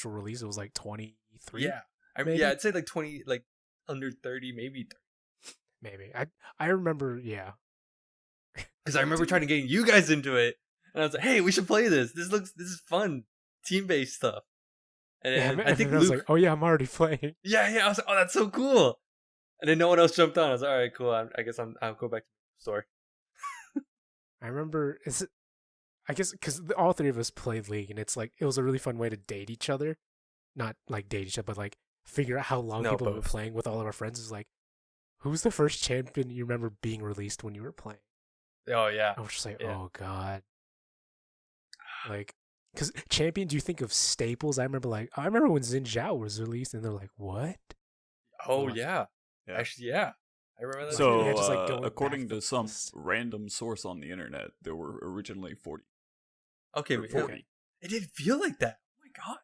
release it was like 23. Yeah, I'd say like 20, like under 30, maybe 30. Maybe I remember, because I remember trying to get you guys into it, and I was like, "Hey, we should play this. This is fun, team-based stuff." And I think Luke, I was like, "Oh yeah, I'm already playing." Yeah. I was like, "Oh, that's so cool." And then no one else jumped on. I was like, "All right, cool. I guess I'll go back to the story." I remember I guess because all 3 of us played League, and it's like it was a really fun way to date each other, not like date each other, but like figure out how long people were playing with all of our friends. Is like, who's the first champion you remember being released when you were playing? Oh yeah, I was just like, oh god, like because champions you think of staples. I remember when Xin Zhao was released, and they're like, what? Oh yeah. Actually, yeah. I remember that. So, just, like, according to some random source on the internet, there were originally 40. Okay, 40. It didn't feel like that. Oh my god.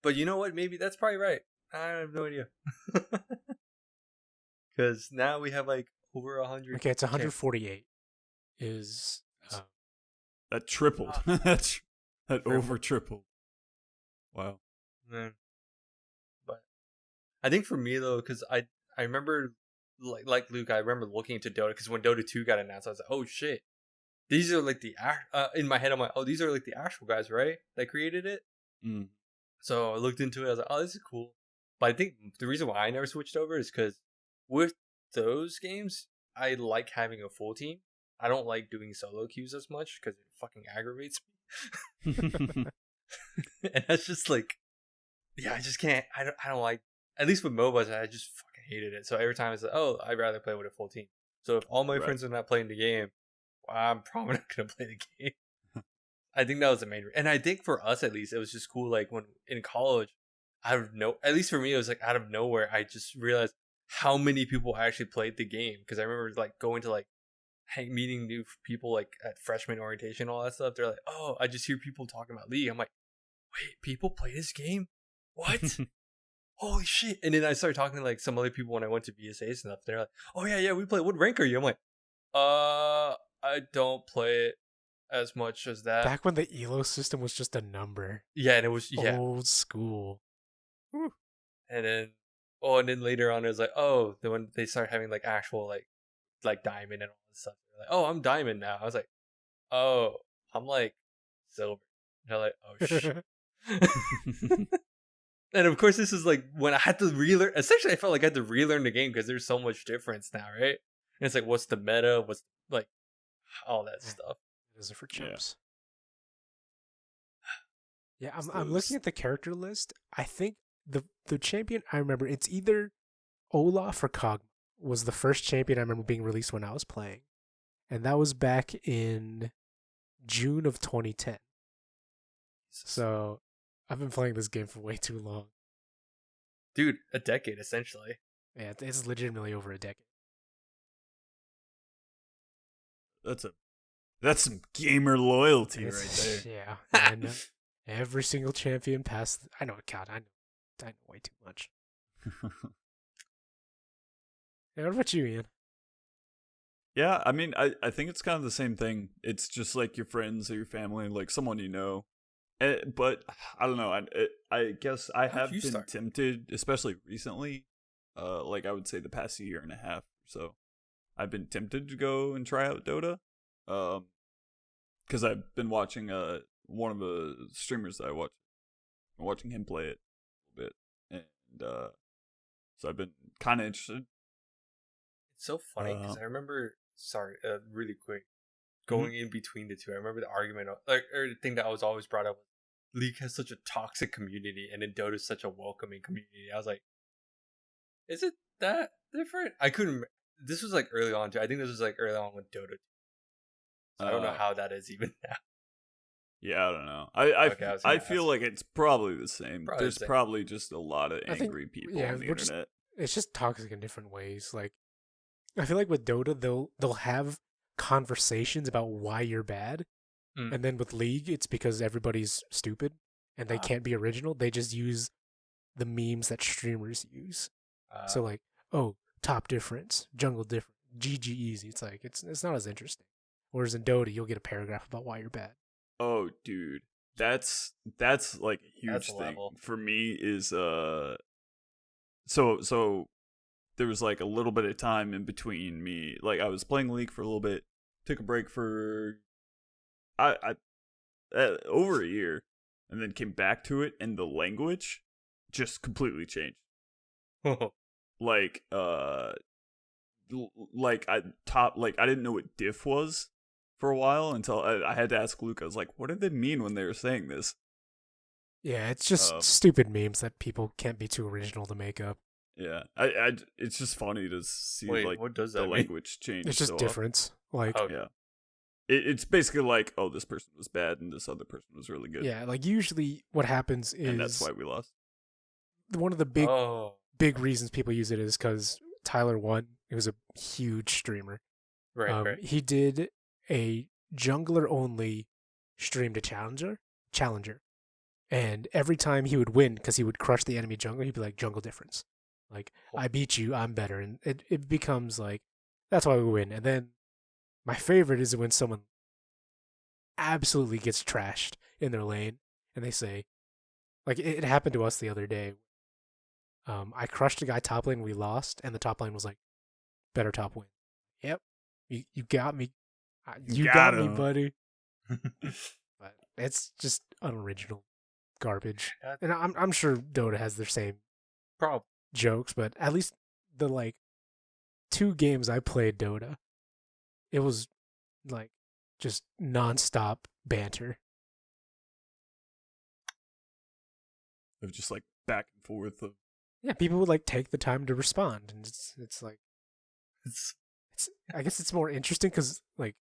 But you know what? Maybe that's probably right. I have no idea. Because now we have like over 100. Okay, it's 148. Is that tripled? that over tripled. Wow. Man. But I think for me though, because I remember. Like Luke, I remember looking into Dota because when Dota 2 got announced, I was like, "Oh shit, these are like the in my head." I'm like, "Oh, these are like the actual guys, right? That created it." So I looked into it. I was like, "Oh, this is cool." But I think the reason why I never switched over is because with those games, I like having a full team. I don't like doing solo queues as much because it fucking aggravates me. And that's just like, I just can't. I don't like. At least with MOBAs, I just fucking hated it. So every time it's like, I'd rather play with a full team. So if all my friends are not playing the game, I'm probably not going to play the game. I think that was the main reason. And I think for us, at least, it was just cool. Like when in college, at least for me, it was like out of nowhere, I just realized how many people actually played the game. Because I remember like going to like meeting new people like at freshman orientation, all that stuff. They're like, I just hear people talking about League. I'm like, wait, people play this game? What? Holy shit. And then I started talking to like some other people when I went to BSA and stuff. They're like, oh yeah, we play. What rank are you? I'm like, I don't play it as much as that. Back when the ELO system was just a number. Yeah, and it was old school. Whew. And then later on it was like, then when they start having like actual like diamond and all this stuff, they're like, oh, I'm diamond now. I was like, oh, I'm like silver. And they're like, oh shit. And of course, this is like when I had to relearn. Essentially, I felt like I had to relearn the game because there's so much difference now, right? And it's like, what's the meta? What's like all that stuff? Those are for chumps. Yeah, I'm looking at the character list. I think the champion I remember, it's either Olaf or Cogma was the first champion I remember being released when I was playing, and that was back in June of 2010. So I've been playing this game for way too long. Dude, a decade, essentially. Yeah, it's legitimately over a decade. That's some gamer loyalty right there. Yeah, and every single champion past... I know, God, I know way too much. Yeah, what about you, Ian? Yeah, I mean, I think it's kind of the same thing. It's just like your friends or your family, like someone you know. But I don't know. I guess I have been tempted, especially recently. Like I would say the past year and a half or so, I've been tempted to go and try out Dota. Because I've been watching one of the streamers that I watch, watching him play it a bit, and so I've been kind of interested. It's so funny because I remember. Sorry, really quick, going in between the two. I remember the argument, or the thing that I was always brought up. League has such a toxic community, and then Dota is such a welcoming community. I was like, is it that different? I couldn't. This was like early on too. I think this was like early on with Dota. So I don't know how that is even now. Yeah, I don't know. I feel like it's probably the same. There's probably just a lot of angry people on the internet. It's just toxic in different ways. Like, I feel like with Dota, they'll have conversations about why you're bad. And then with League, it's because everybody's stupid and they can't be original. They just use the memes that streamers use. So like, oh, top difference, jungle different, GG easy. It's like, it's not as interesting. Whereas in Dota, you'll get a paragraph about why you're bad. Oh, dude, that's like a huge thing level. For me. Is so there was like a little bit of time in between me. Like I was playing League for a little bit, took a break for over a year, and then came back to it, and the language just completely changed. Like I didn't know what diff was for a while until I had to ask Luc. I was like, what did they mean when they were saying this? Yeah, it's just stupid memes that people can't be too original to make up. Yeah, it's just funny to see what does that the mean? Language change. It's just difference. Like, yeah. It's basically like, oh, this person was bad and this other person was really good. Yeah, like usually what happens is... And that's why we lost. One of the big reasons people use it is because Tyler won. He was a huge streamer. Right. He did a jungler-only stream to Challenger. And every time he would win, because he would crush the enemy jungler, he'd be like, jungle difference. Like, I beat you, I'm better. And it becomes like, that's why we win. And then my favorite is when someone absolutely gets trashed in their lane and they say, like it happened to us the other day. I crushed a guy top lane, we lost, and the top lane was like, better top win. Yep, you got me. You got me, buddy. But it's just unoriginal garbage. And I'm sure Dota has their same jokes, but at least the like 2 games I played Dota, it was like just nonstop banter. It was just like back and forth. Yeah, people would like take the time to respond, and it's like it's I guess it's more interesting because like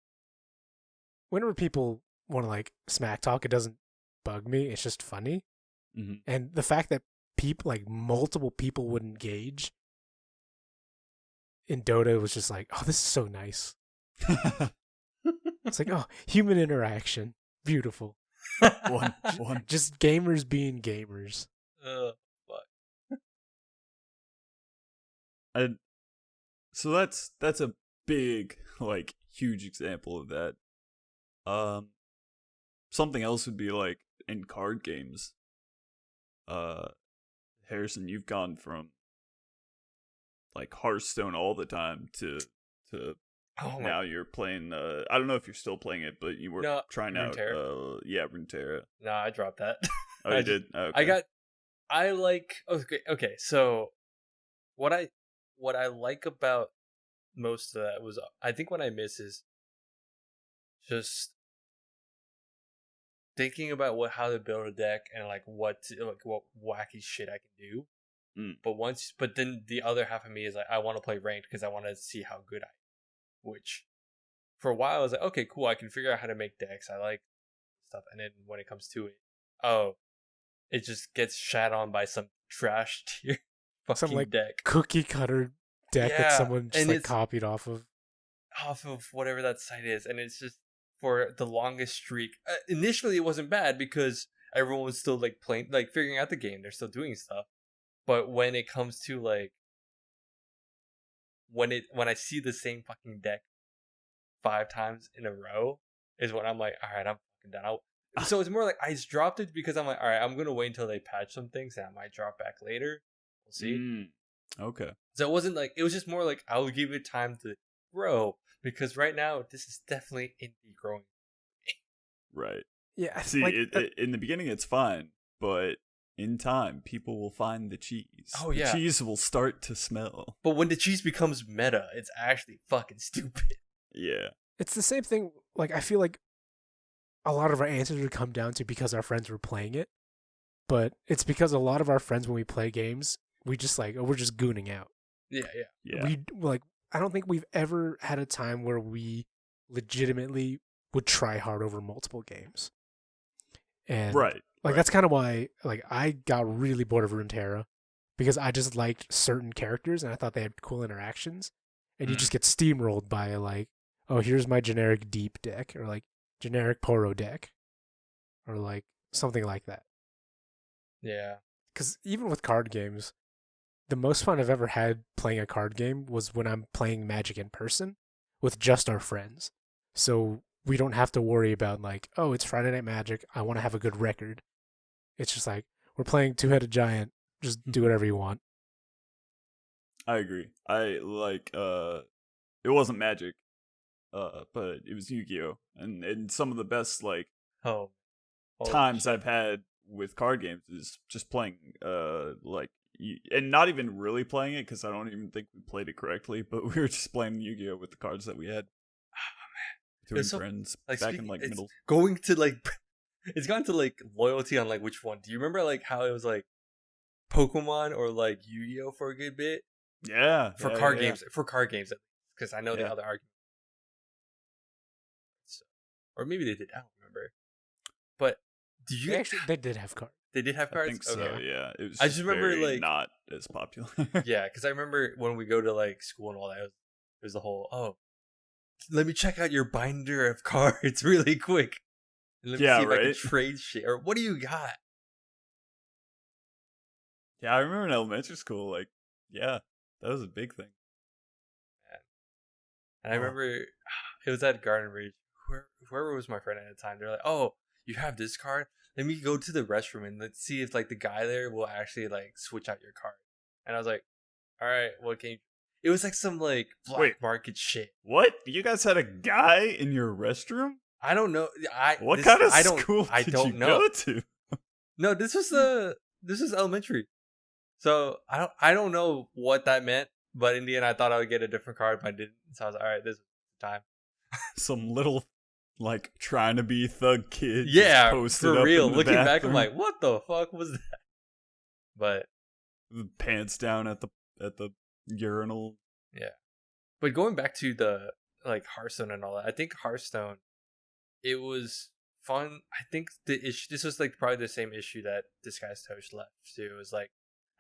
whenever people want to like smack talk, it doesn't bug me. It's just funny, and the fact that people like multiple people would engage in Dota was just like, oh, this is so nice. It's like, oh, human interaction, beautiful. One. Just gamers being gamers. Fuck. And so that's a big, like, huge example of that. Something else would be like in card games. Harrison, you've gone from like Hearthstone all the time to now you're playing. I don't know if you're still playing it, but you were trying out. Runeterra. No, I dropped that. Oh, you did. Okay. I like. Okay. So, what I like about most of that was, I think what I miss is just thinking about how to build a deck and like what wacky shit I can do. But then the other half of me is like, I want to play ranked because I want to see how good I am. Which, for a while, I was like, okay, cool, I can figure out how to make decks. I like stuff. And then when it comes to it, it just gets shat on by some trash tier fucking Some like deck. cookie cutter deck that someone just like copied off of whatever that site is. And it's just, for the longest streak, initially it wasn't bad because everyone was still like playing, like figuring out the game. They're still doing stuff. But when it comes to like, when I see the same fucking deck 5 times in a row is when I'm like, all right, I'm fucking done. So it's more like I just dropped it because I'm like, all right, I'm gonna wait until they patch some things and I might drop back later. We'll see. Okay. So it wasn't like, it was just more like I will give it time to grow, because right now this is definitely indie growing. Right. Yeah. See, like, in the beginning it's fine, but in time people will find the cheese. Oh yeah. The cheese will start to smell. But when the cheese becomes meta, it's actually fucking stupid. Yeah. It's the same thing. Like, I feel like a lot of our answers would come down to because our friends were playing it, but it's because a lot of our friends, when we play games, we just like, we're just gooning out. Yeah. We like, I don't think we've ever had a time where we legitimately would try hard over multiple games. And that's kind of why like I got really bored of Runeterra, because I just liked certain characters and I thought they had cool interactions, and you just get steamrolled by like, oh, here's my generic deep deck, or like generic Poro deck, or like something like that. Yeah. Because even with card games, the most fun I've ever had playing a card game was when I'm playing Magic in person with just our friends. So we don't have to worry about like, oh, it's Friday Night Magic, I want to have a good record. It's just like, we're playing Two-Headed Giant, just do whatever you want. I agree. I like, it wasn't Magic, but it was Yu-Gi-Oh! And some of the best like times I've had with card games is just playing like, and not even really playing it, because I don't even think we played it correctly, but we were just playing Yu-Gi-Oh! With the cards that we had. Oh man, two friends like, back in like middle. Going to like, it's gone to like loyalty on like which one. Do you remember like how it was like Pokemon or like Yu-Gi-Oh! For a good bit? Yeah, for card games, because I know the other argument. So, or maybe they did. I don't remember. But do you they did have cards? They did have cards. I think so. Yeah, it was. I just remember like not as popular. Yeah, because I remember when we go to like school and all that, it was the whole let me check out your binder of cards really quick. And let me see if I can trade shit, or what do you got? Yeah, I remember in elementary school, like, yeah, that was a big thing. Yeah. And I remember it was at Garden Ridge. Whoever was my friend at the time, they're like, "Oh, you have this card? Let me go to the restroom and let's see if like the guy there will actually like switch out your card." And I was like, "All right, what can you?" It was like some like black market shit. What? You guys had a guy in your restroom? I don't know. What kind of school did you go to? No, this was elementary. So I don't know what that meant, but in the end I thought I would get a different card, but I didn't. So I was like, all right, this is the time. Some little like trying to be thug kid. Yeah, posted for real. Looking bathroom. back, I'm like, what the fuck was that? But the pants down at the urinal. Yeah. But going back to the like Hearthstone and all that, I think Hearthstone, it was fun. I think this was like probably the same issue that Disguised Toast left too. It was like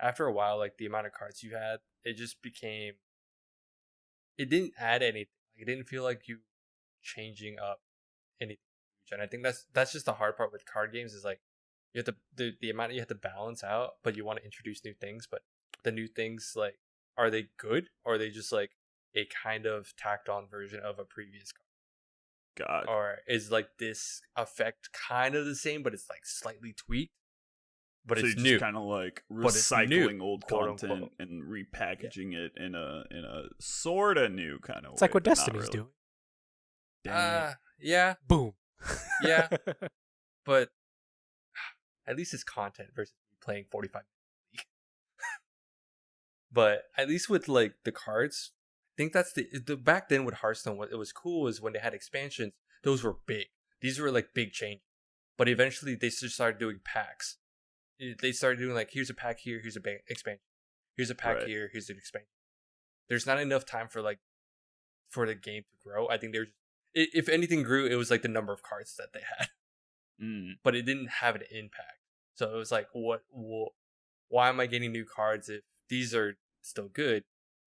after a while, like the amount of cards you had, it just became, it didn't add anything. Like, it didn't feel like you changing up anything huge, and I think that's just the hard part with card games is like you have to the amount you have to balance out, but you want to introduce new things, but the new things like are they good or are they just like a kind of tacked on version of a previous card? God. Or is like this effect kind of the same, but it's like slightly tweaked, but so it's you're new. just kind of like But it's recycling new, old quote, content unquote. and repackaging it in a sort of new kind of It's way. like what but not Destiny's really. doing. Dang it. Yeah, Boom. Yeah. but at least it's content versus playing 45 minutes. But at least with like the cards, I think that's the back then with Hearthstone. What it was cool was when they had expansions. Those were big. These were like big changes. But eventually they just started doing packs. They started doing like here's a pack here, here's a expansion. Here's a pack Right. here, here's an expansion. There's not enough time for the game to grow. I think there's if anything grew, it was like the number of cards that they had. But it didn't have an impact. So it was like, why am I getting new cards if these are still good?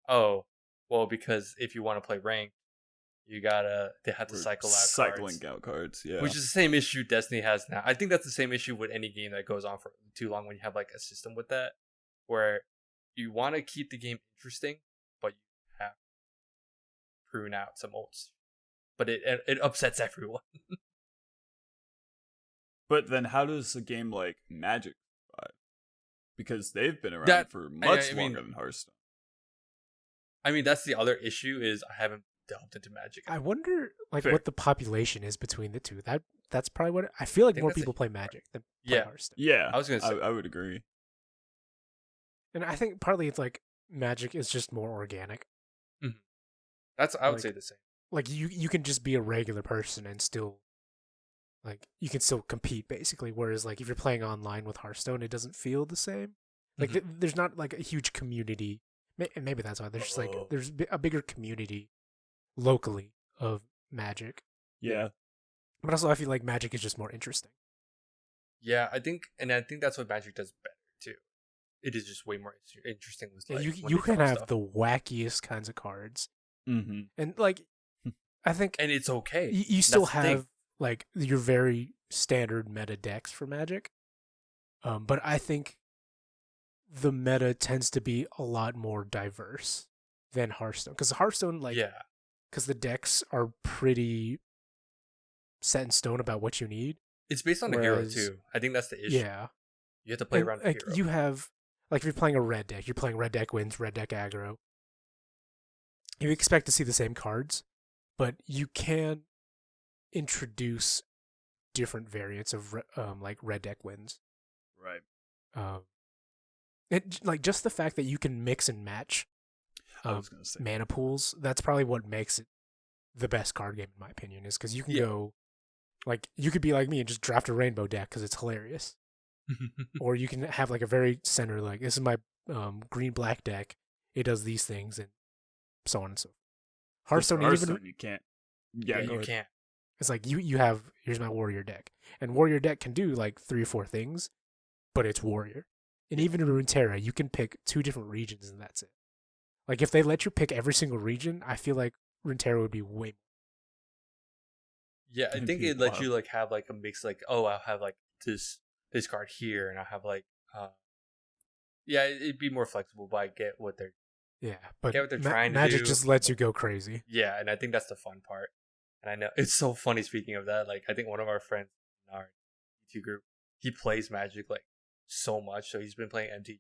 Oh, well, because if you want to play ranked, they have to cycle out cycling cards. out cards, yeah. Which is the same issue Destiny has now. I think that's the same issue with any game that goes on for too long when you have like a system with that, where you want to keep the game interesting, but you have to prune out some olds. But it upsets everyone. But then how does a game like Magic survive? Because they've been around for much longer than Hearthstone. I mean, that's the other issue is I haven't delved into Magic. I wonder like Fair. what the population is between the two. That's probably what I feel like think more that's people play Magic than play Yeah. Hearthstone. Yeah, I was gonna say I would agree. And I think partly it's like Magic is just more organic. I would like- say the same. Like you can just be a regular person and still like you can still compete basically. Whereas like if you're playing online with Hearthstone, it doesn't feel the same. Like there's not like a huge community. And maybe that's why there's just like there's a bigger community locally of Magic. Yeah. But also I feel like Magic is just more interesting. Yeah, I think that's what Magic does better too. It is just way more interesting. With Yeah, like, you when you they can draw have stuff. the wackiest kinds of cards, Mm-hmm. and like I think and it's okay. you still That's the thing. have like your very standard meta decks for Magic, but I think the meta tends to be a lot more diverse than Hearthstone because Hearthstone because the decks are pretty set in stone about what you need. It's based on the hero Whereas- too. I think that's the issue. Yeah, You have to play And, around the like hero. you have like if you're playing a red deck, you're playing red deck wins, red deck aggro. You expect to see the same cards, but you can introduce different variants of like red deck wins. Right. Like just the fact that you can mix and match I was gonna say. mana pools, that's probably what makes it the best card game in my opinion, is because you can Yeah. go like you could be like me and just draft a rainbow deck because it's hilarious, or you can have like a very center like this is my green black deck, it does these things and so on and so forth. Hearthstone, even you can't. yeah, Yeah, you go can't. it's like you have here's my warrior deck, and warrior deck can do like 3 or 4 things, but it's warrior. And even in Runeterra, you can pick 2 different regions and that's it. Like if they let you pick every single region, I feel like Runeterra would be way. Yeah, I It'd think be it lets wild. you like have like a mix. Like, oh, I'll have like this card here, and I'll have like, yeah, it'd be more flexible. But I get what they're Yeah, but Get what they're trying to Magic do. just lets you go crazy. Yeah, and I think that's the fun part. And I know it's so funny. Speaking of that, like I think one of our friends in our E2 group, he plays Magic like so much. So he's been playing MT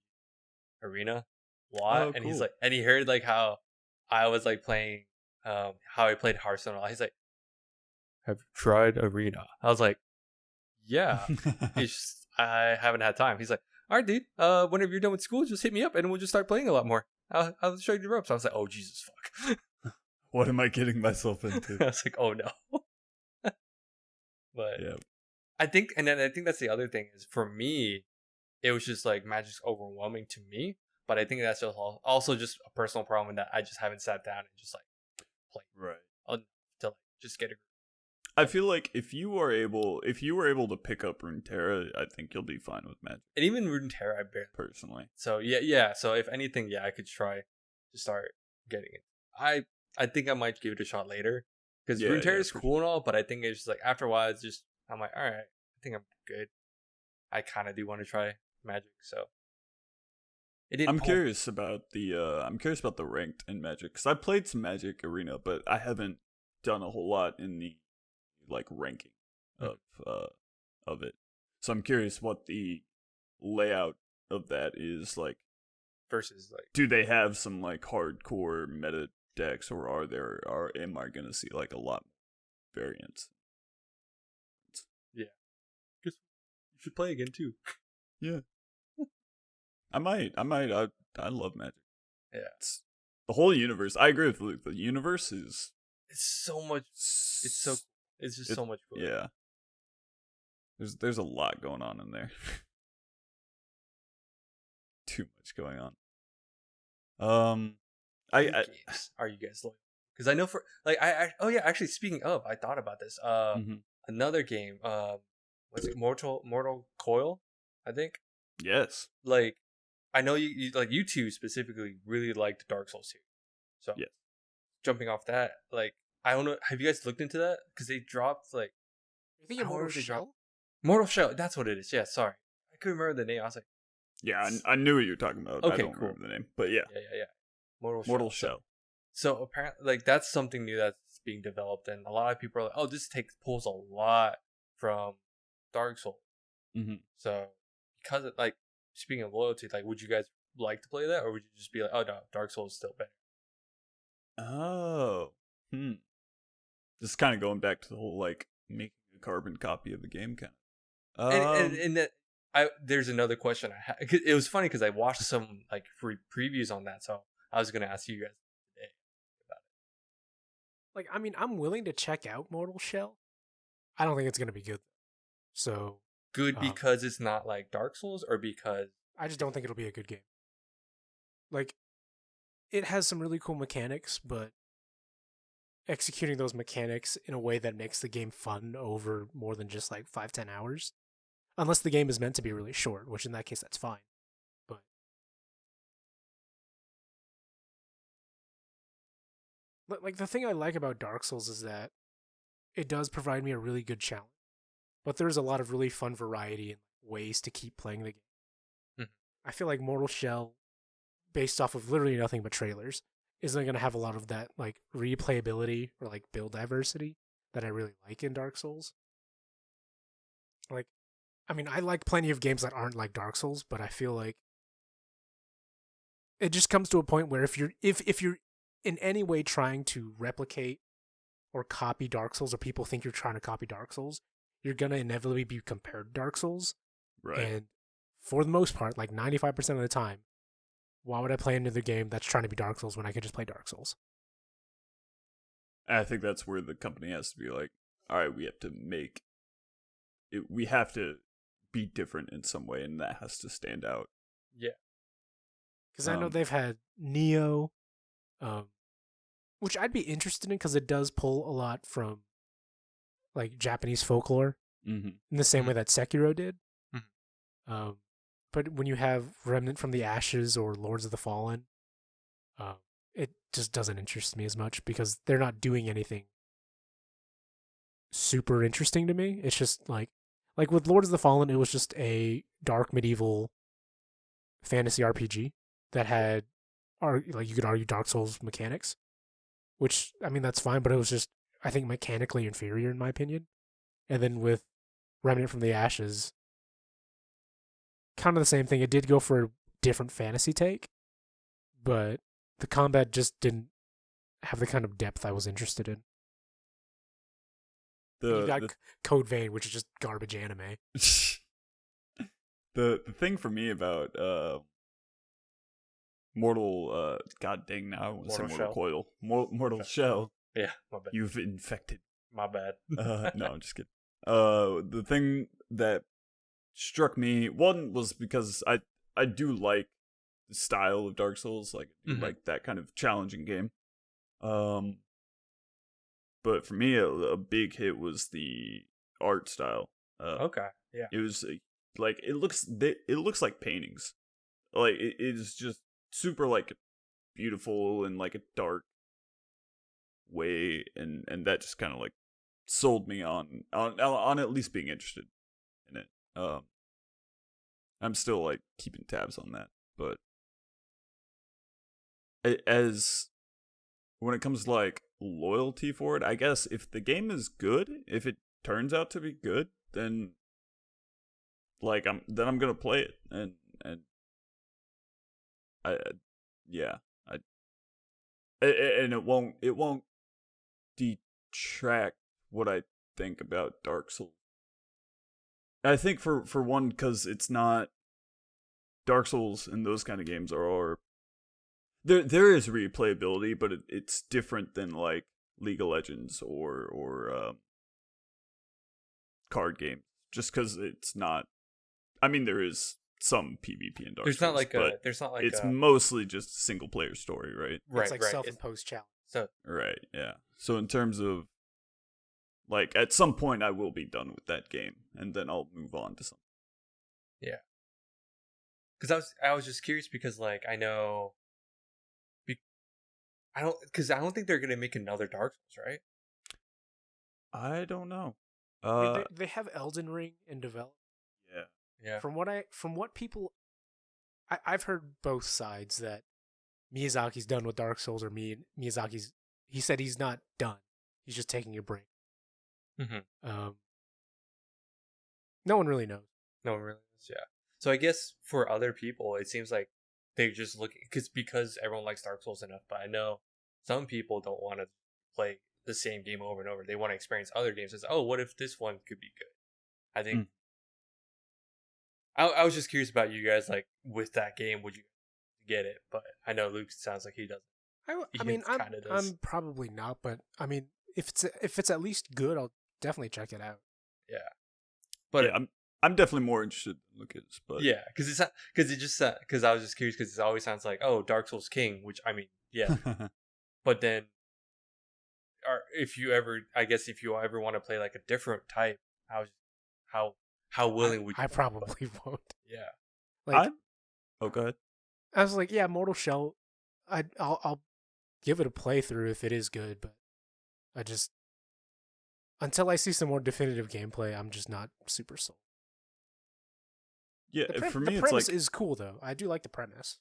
Arena a lot, Oh, and he's cool. like, and he heard like how I was like playing, how I played Hearthstone a lot. He's like, "Have you tried Arena?" I was like, "Yeah." It's just, I haven't had time. He's like, "All right, dude. Whenever you're done with school, just hit me up, and we'll just start playing a lot more. I'll show you the ropes." I was like, "Oh Jesus, fuck." What am I getting myself into? I was like, "Oh no." But Yeah. I think that's the other thing is for me, it was just like Magic's overwhelming to me. But I think that's just also just a personal problem that I just haven't sat down and just like played Right. to like just get a. I feel like if you were able to pick up Runeterra, I think you'll be fine with Magic And even Runeterra, I barely. personally. So yeah. So if anything, yeah, I could try to start getting it. I think I might give it a shot later Because Yeah, Runeterra yeah, is for cool and all, but I think it's just like after a while, it's just I'm like, all right, I think I'm good. I kind of do want to try Magic, so it didn't. I'm curious about the ranked in Magic, because I played some Magic Arena, but I haven't done a whole lot in the like ranking of it. So I'm curious what the layout of that is like. Versus like, Do they have some like hardcore meta decks, or am I gonna see like a lot variants? yeah, just you should play again too. Yeah, I might. I love Magic. Yeah, It's the whole universe. I agree with Luke. The universe is. it's so much. It's just so much fun. Yeah. There's a lot going on in there. Too much going on. Games are you guys loyal? Because I know for like oh yeah, actually speaking of, I thought about this. Another game. What's it? Mortal Coil, I think. Yes. Like, I know you like you two specifically really liked Dark Souls 2. So yes. Jumping off that, like I don't know, have you guys looked into that? Because they dropped like. You think Mortal Shell? Mortal Shell, that's what it is. Yeah, sorry, I couldn't remember the name. I was like, yeah, I knew what you were talking about. Okay, I don't cool. remember the name, but yeah. Yeah. Mortal Shell. So apparently, like that's something new that's being developed, and a lot of people are like, "Oh, this pulls a lot from Dark Souls." Mm-hmm. So because of, like speaking of loyalty, like would you guys like to play that, or would you just be like, "Oh no, Dark Souls is still better"? Oh, This is kind of going back to the whole like making a carbon copy of the game kind of. And that there's another question I had. It was funny because I watched some like free previews on that, so I was gonna ask you guys today about it. Like, I mean, I'm willing to check out Mortal Shell. I don't think it's gonna be good. So good because it's not like Dark Souls, or because I just don't think it'll be a good game. Like, it has some really cool mechanics, but executing those mechanics in a way that makes the game fun over more than just like 5-10 hours, unless the game is meant to be really short, which in that case that's fine. But like, the thing I like about Dark Souls is that it does provide me a really good challenge, but there's a lot of really fun variety and ways to keep playing the game. I feel like Mortal Shell, based off of literally nothing but trailers, isn't going to have a lot of that like replayability or like build diversity that I really like in Dark Souls. Like, I mean, I like plenty of games that aren't like Dark Souls, but I feel like it just comes to a point where if you're in any way trying to replicate or copy Dark Souls, or people think you're trying to copy Dark Souls, you're going to inevitably be compared to Dark Souls. Right. And for the most part, like 95% of the time, why would I play another game that's trying to be Dark Souls when I could just play Dark Souls? I think that's where the company has to be like, all right, we have to make it, we have to be different in some way, and that has to stand out. Yeah. Because I know they've had Neo, which I'd be interested in because it does pull a lot from like Japanese folklore in the same way that Sekiro did. But when you have Remnant from the Ashes or Lords of the Fallen, it just doesn't interest me as much because they're not doing anything super interesting to me. It's just like with Lords of the Fallen, it was just a dark medieval fantasy RPG that had, like you could argue, Dark Souls mechanics, which, I mean, that's fine, but it was just, I think, mechanically inferior in my opinion. And then with Remnant from the Ashes, kind of the same thing. It did go for a different fantasy take, but the combat just didn't have the kind of depth I was interested in. You got Code Vein, which is just garbage anime. The thing for me about Mortal God dang, now I want to say Mortal Coil. Mortal Shell. Yeah, my bad. You've infected. My bad. No, I'm just kidding. The thing that struck me, one, was because I do like the style of Dark Souls, like like that kind of challenging game. But for me, a big hit was the art style. Okay, yeah. It was like it looks like paintings. Like it is just super like beautiful and like a dark way, and that just kind of like sold me on at least being interested in it. I'm still like keeping tabs on that, but as when it comes to like loyalty for it, I guess if the game is good, if it turns out to be good, then like I'm gonna play it, and I yeah I and it won't detract what I think about Dark Souls. I think for one, because it's not Dark Souls and those kind of games are there is replayability, but it's different than like League of Legends or card games. Just because it's not. I mean, there is some PvP in Dark Souls. There's not like it's mostly just single player story, right? Right, it's like self-imposed challenge. So right, yeah. So in terms of like, at some point, I will be done with that game, and then I'll move on to something. Yeah. Because I was just curious because like I know, I don't think they're gonna make another Dark Souls, right? I don't know. I mean, they have Elden Ring in development. Yeah. From what people, I've heard both sides that Miyazaki's done with Dark Souls, or he said he's not done. He's just taking a break. Mm-hmm. No one really knows. No one really knows. Yeah. So I guess for other people, it seems like they're just looking because everyone likes Dark Souls enough. But I know some people don't want to play the same game over and over. They want to experience other games. It's what if this one could be good? I think. I was just curious about you guys. Like with that game, would you get it? But I know Luke sounds like he doesn't. I mean, I'm probably not. But I mean, if it's at least good, I'll definitely check it out. Yeah. But yeah, I'm definitely more interested than Luke is, but yeah, because I was just curious because it always sounds like Dark Souls King, which I mean yeah, but then if you ever want to play like a different type, how willing would you? I probably won't. Yeah, like go ahead. I was like, yeah, Mortal Shell, I'll give it a playthrough if it is good, but I just until I see some more definitive gameplay, I'm just not super sold. Yeah, for me, the premise is cool though. I do like the premise.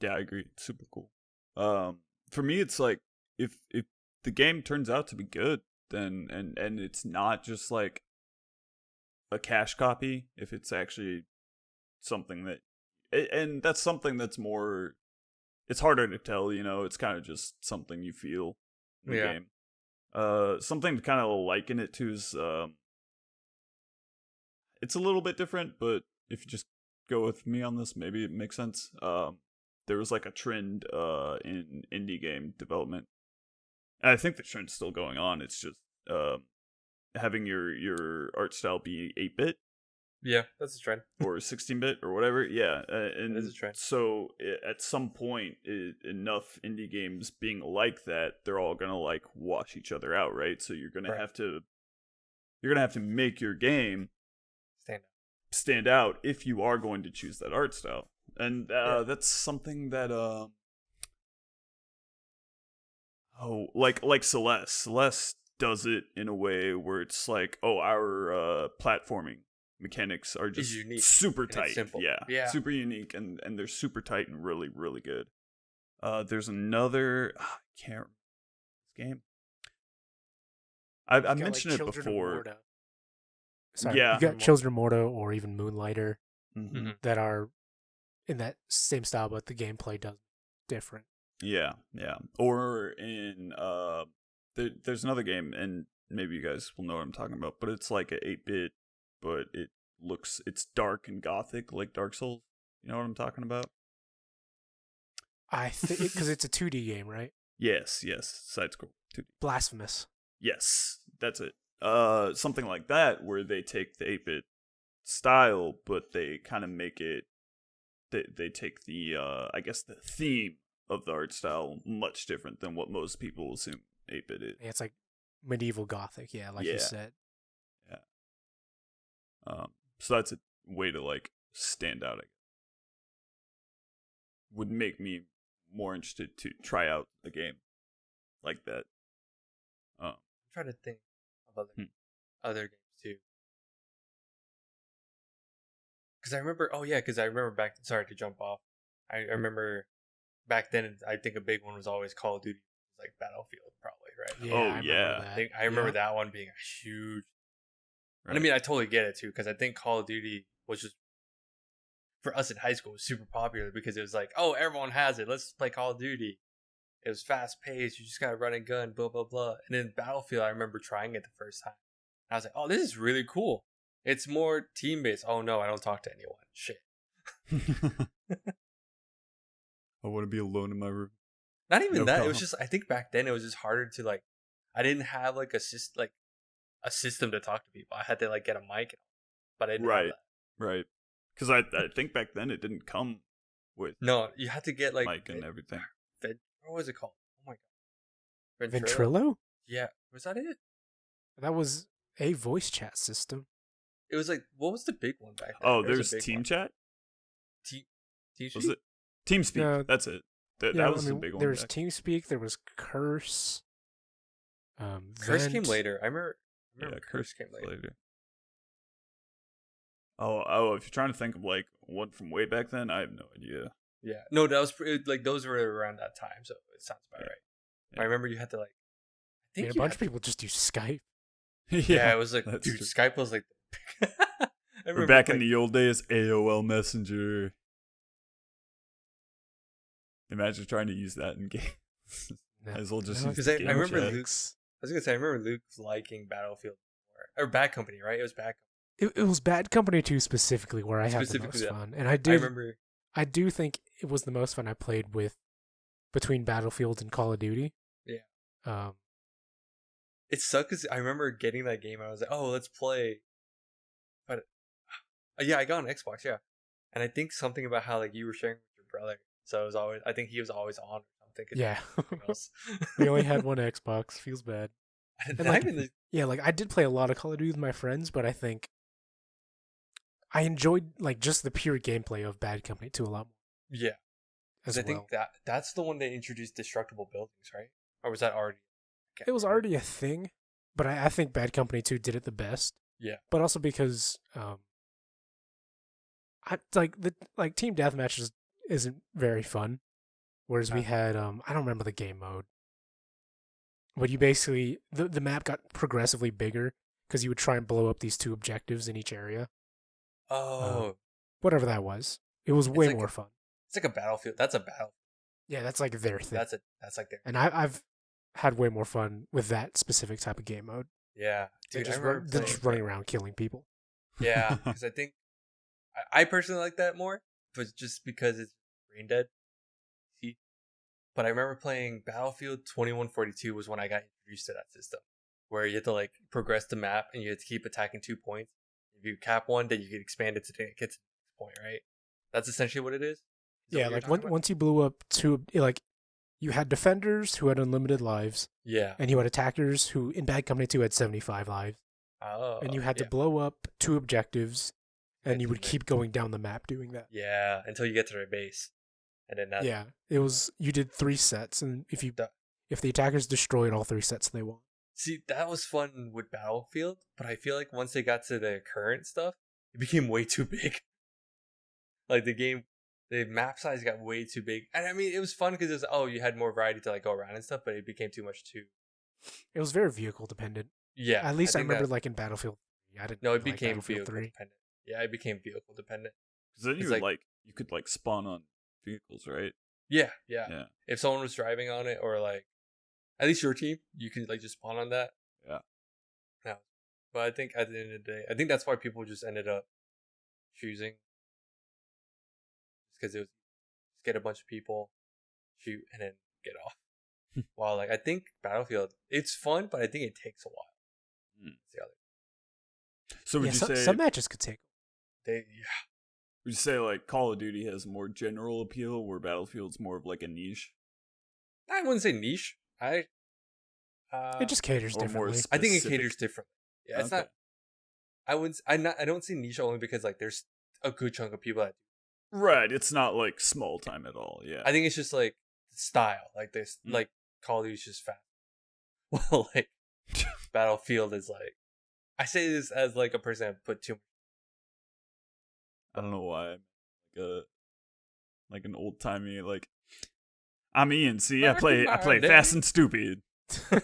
Yeah, I agree. It's super cool. For me, it's like if the game turns out to be good, then and it's not just like a cash copy. If it's actually something that, and that's something that's more, it's harder to tell. It's kind of just something you feel in the game. Something to kind of liken it to is it's a little bit different, but if you just go with me on this, maybe it makes sense. There was like a trend in indie game development, and I think the trend's still going on. It's just having your art style be 8-bit. Yeah, that's a trend. Or 16-bit or whatever. Yeah, and it is a trend. So at some point, enough indie games being like that, they're all gonna like wash each other out, right? So you're gonna have to make your game stand out if you are going to choose that art style, and that's something that like Celeste does it in a way where it's like, our platforming mechanics are just super tight, super unique, and they're super tight and really really good. There's another I can't remember this game. I mentioned it before. Sorry, you got Children of Morta or even Moonlighter that are in that same style, but the gameplay does different. Yeah. Or in there's another game, and maybe you guys will know what I'm talking about, but it's like an 8-bit, but it's dark and gothic like Dark Souls. You know what I'm talking about? I think because it's a 2D game, right? Yes, side scroll 2D. Blasphemous. Yes, that's it. Something like that, where they take the 8-bit style, but they kind of make it. They take the I guess the theme of the art style much different than what most people assume 8-bit is. Yeah, it's like medieval gothic, like you said. Yeah. So that's a way to like stand out. Would make me more interested to try out the game like that. I'm trying to think of other games too. Because I remember back. Sorry to jump off. I remember back then. I think a big one was always Call of Duty, like Battlefield, probably, right? Yeah, I remember that one being a huge. Right. And I mean, I totally get it too, because I think Call of Duty was just, for us in high school, was super popular because it was like, oh, everyone has it. Let's play Call of Duty. It was fast paced. You just got to run and gun, blah blah blah. And then Battlefield, I remember trying it the first time. I was like, oh, this is really cool. It's more team based. Oh no, I don't talk to anyone. Shit. I want to be alone in my room. Not even that. It was just, I think back then it was just harder to like. I didn't have like a system to talk to people. I had to like get a mic, but I didn't have that. Right. Because I think back then it didn't come with. No, you had to get like mic and everything. What was it called? Oh my god. Ventrilo? Yeah. Was that it? That was a voice chat system. It was like, what was the big one back then? Oh, there's Team Chat? TeamSpeak? Was it? TeamSpeak. No, that's it. That was the big one. There was TeamSpeak. There was Curse. Curse came later. I remember Curse came later. Oh, if you're trying to think of like one from way back then, I have no idea. Yeah. No, that was like those were around that time, so it sounds about right. Yeah. I remember you had to like. I think a bunch of people just use Skype. Yeah, it was like, dude, true. Skype was like. We're back in the old days, AOL Messenger. Imagine trying to use that in games. Might as well just use because I remember Luke. I was gonna say I remember Luke liking Battlefield or Bad Company, right? It was Bad Company. It was Bad Company 2 specifically where I had the most fun, and I do think it was the most fun I played with between Battlefield and Call of Duty. Yeah. It sucked because I remember getting that game and I was like, oh, let's play. But yeah, I got an Xbox, yeah. And I think something about how like you were sharing with your brother. So it was always, I think he was always on or something. Yeah. We only had one Xbox. Feels bad. And like, yeah, like I did play a lot of Call of Duty with my friends, but I think I enjoyed like just the pure gameplay of Bad Company 2 a lot more. Yeah. Because I think that's the one that introduced destructible buildings, right? Or was that already? It was already a thing, but I think Bad Company 2 did it the best. Yeah. But also because team deathmatch isn't very fun. Whereas we had I don't remember the game mode. But you basically the map got progressively bigger because you would try and blow up these 2 objectives in each area. Oh. Whatever that was. It was way more fun. It's like a Battlefield. That's a Battlefield. Yeah, that's like their thing. That's like their. And I've had way more fun with that specific type of game mode. Yeah, dude, than just running around killing people. Yeah, because I think I personally like that more, but just because it's brain dead. See, but I remember playing Battlefield 2142 was when I got introduced to that system, where you had to like progress the map and you had to keep attacking 2 points. If you cap one, then you can expand it to get to the next point, right? That's essentially what it is. Yeah, like once you blew up 2, like. You had defenders who had unlimited lives. Yeah. And you had attackers who, in Bad Company 2, had 75 lives. Oh. And you had to blow up 2 objectives, and you would keep going down the map doing that. Yeah, until you get to their base. And then that. Yeah, you did 3 sets, and if the attackers destroyed all 3 sets, they won. See, that was fun with Battlefield, but I feel like once they got to the current stuff, it became way too big. Like the map size got way too big. And I mean, it was fun because you had more variety to like go around and stuff, but it became too much too. It was very vehicle dependent. Yeah. At least I remember like in Battlefield 3. It became vehicle dependent. Yeah, it became vehicle dependent. Because then you could like spawn on vehicles, right? Yeah. If someone was driving on it or like, at least your team, you could like just spawn on that. Yeah. No. But I think at the end of the day, I think that's why people just ended up choosing. Because it was just get a bunch of people, shoot, and then get off. While like I think Battlefield, it's fun, but I think it takes a while. So would you say some matches could take? Would you say like Call of Duty has more general appeal, where Battlefield's more of like a niche? I wouldn't say niche. It just caters differently. I think it caters differently. Yeah, it's not. I don't see niche only because like there's a good chunk of people that. Right, it's not like small time at all. Yeah, I think it's just like style. Like this, like Call of Duty is just fast. Well, like Battlefield is like. I say this as like a person that put too. I don't know why. Like an old timey like. I'm Ian. See, I play Fast and Stupid. Yeah,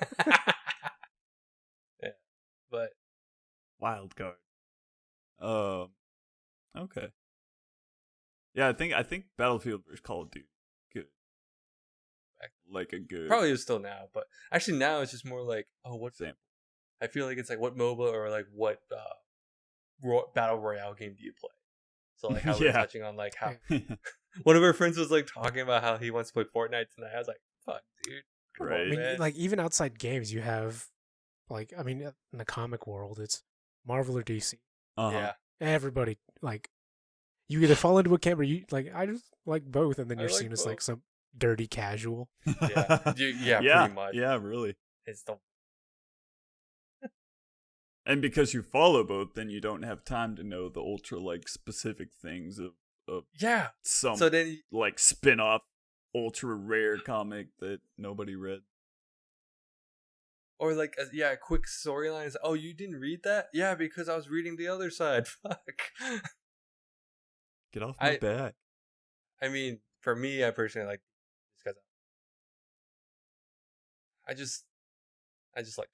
but Wild card. Okay. Yeah, I think Battlefield vs Call of Duty good. Like a good. Probably is still now, but actually now it's just more like what's example. I feel like it's like what MOBA or like what battle royale game do you play? So like how we're touching on like how one of our friends was like talking about how he wants to play Fortnite tonight. I was like, fuck, dude. Right. I mean, like even outside games, you have like in the comic world, it's Marvel or DC. Yeah. Everybody like you either fall into a camp or you like I just like both, and then you're like seen as both. like some dirty casual. Yeah, pretty much. Yeah, really. It's the And because you follow both, then you don't have time to know the ultra like specific things of some so then like spin-off ultra rare comic that nobody read. or like a quick storyline is you didn't read that? Yeah, because I was reading the other side. Fuck. Get off my back. I mean, for me, I personally like because I just like.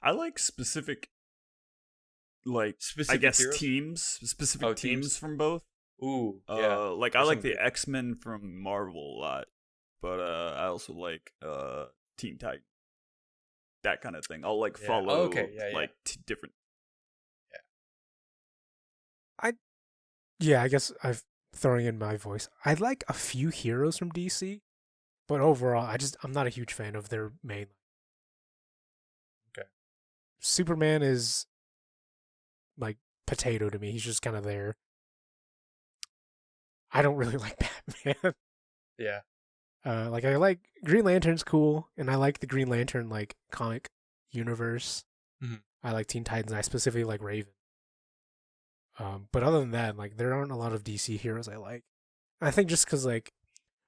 I like specific Specific I guess heroes? specific teams from both. Ooh, yeah. Like I like the X-Men from Marvel a lot, but I also like Teen Titans. That kind of thing. I'll like follow different. I guess I'm throwing in my voice. I like a few heroes from DC, but overall, I'm not a huge fan of their main. Okay. Superman is like potato to me. He's just kind of there. I don't really like Batman. Yeah. Like I like Green Lantern's cool, and I like the Green Lantern like comic universe. Mm-hmm. I like Teen Titans. I specifically like Raven. But other than that, like there aren't a lot of DC heroes I like. I think just because like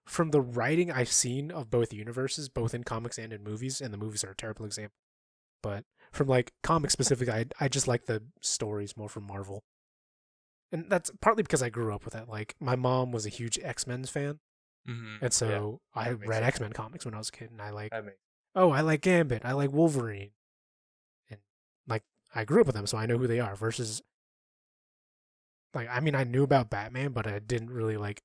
from the writing I've seen of both universes, both in comics and in movies, and the movies are a terrible example. But from like comics specifically, I just like the stories more from Marvel. And that's partly because I grew up with it. Like my mom was a huge X-Men fan. Mm-hmm. And so I read X-Men comics when I was a kid, and I like, I like Gambit, I like Wolverine, and like I grew up with them, so I know who they are. Versus, like, I mean, I knew about Batman, but I didn't really like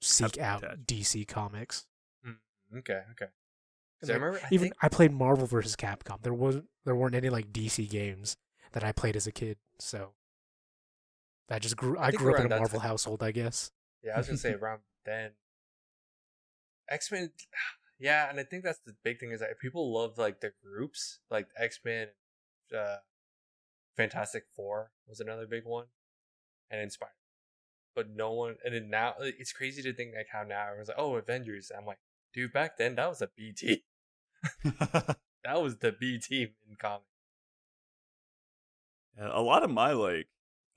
seek out DC comics. Okay. So I remember, I played Marvel vs. Capcom. There weren't any like DC games that I played as a kid, so that just grew. I grew up in a Marvel household, I guess. Yeah, I was gonna say around then. X-Men, yeah, and I think that's the big thing is that people love like their groups, like X-Men, Fantastic Four was another big one, and Inspired. But no one, and then now it's crazy to think like how now everyone's like, Avengers. And I'm like, dude, back then that was a B team. That was the B team in comics. Yeah, a lot of my like,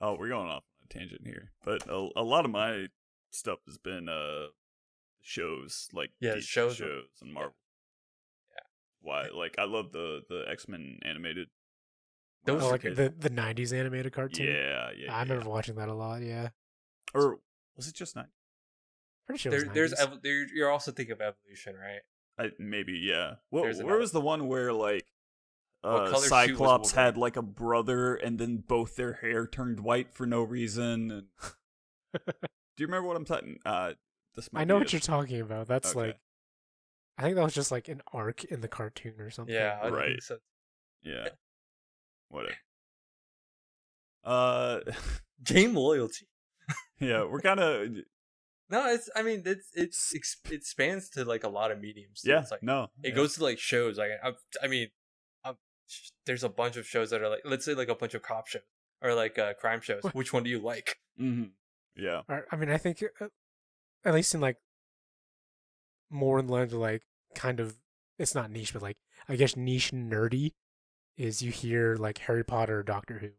we're going off on a tangent here, but a lot of my stuff has been shows like shows and Marvel. Yeah. Why? Like I love the X-Men animated. Those like the 90s animated cartoon. Yeah. I remember watching that a lot. Yeah. Or was it just 90s? Pretty sure it was you're also thinking of Evolution, right? Maybe, yeah. Where was the one where like Cyclops had like a brother and then both their hair turned white for no reason? And... Do you remember what I'm talking? I know what you're talking about. That's like, I think that was just like an arc in the cartoon or something. Yeah, right. So. Yeah. Whatever. Game loyalty. Yeah, we're kind of. No, it spans to like a lot of mediums. Yeah, it's like, it goes to like shows. Like there's a bunch of shows that are like, let's say like a bunch of cop shows or like crime shows. Which one do you like? Mm-hmm. Yeah. I mean, I think at least in like more in line to like kind of, it's not niche, but like I guess niche nerdy is you hear like Harry Potter or Doctor Who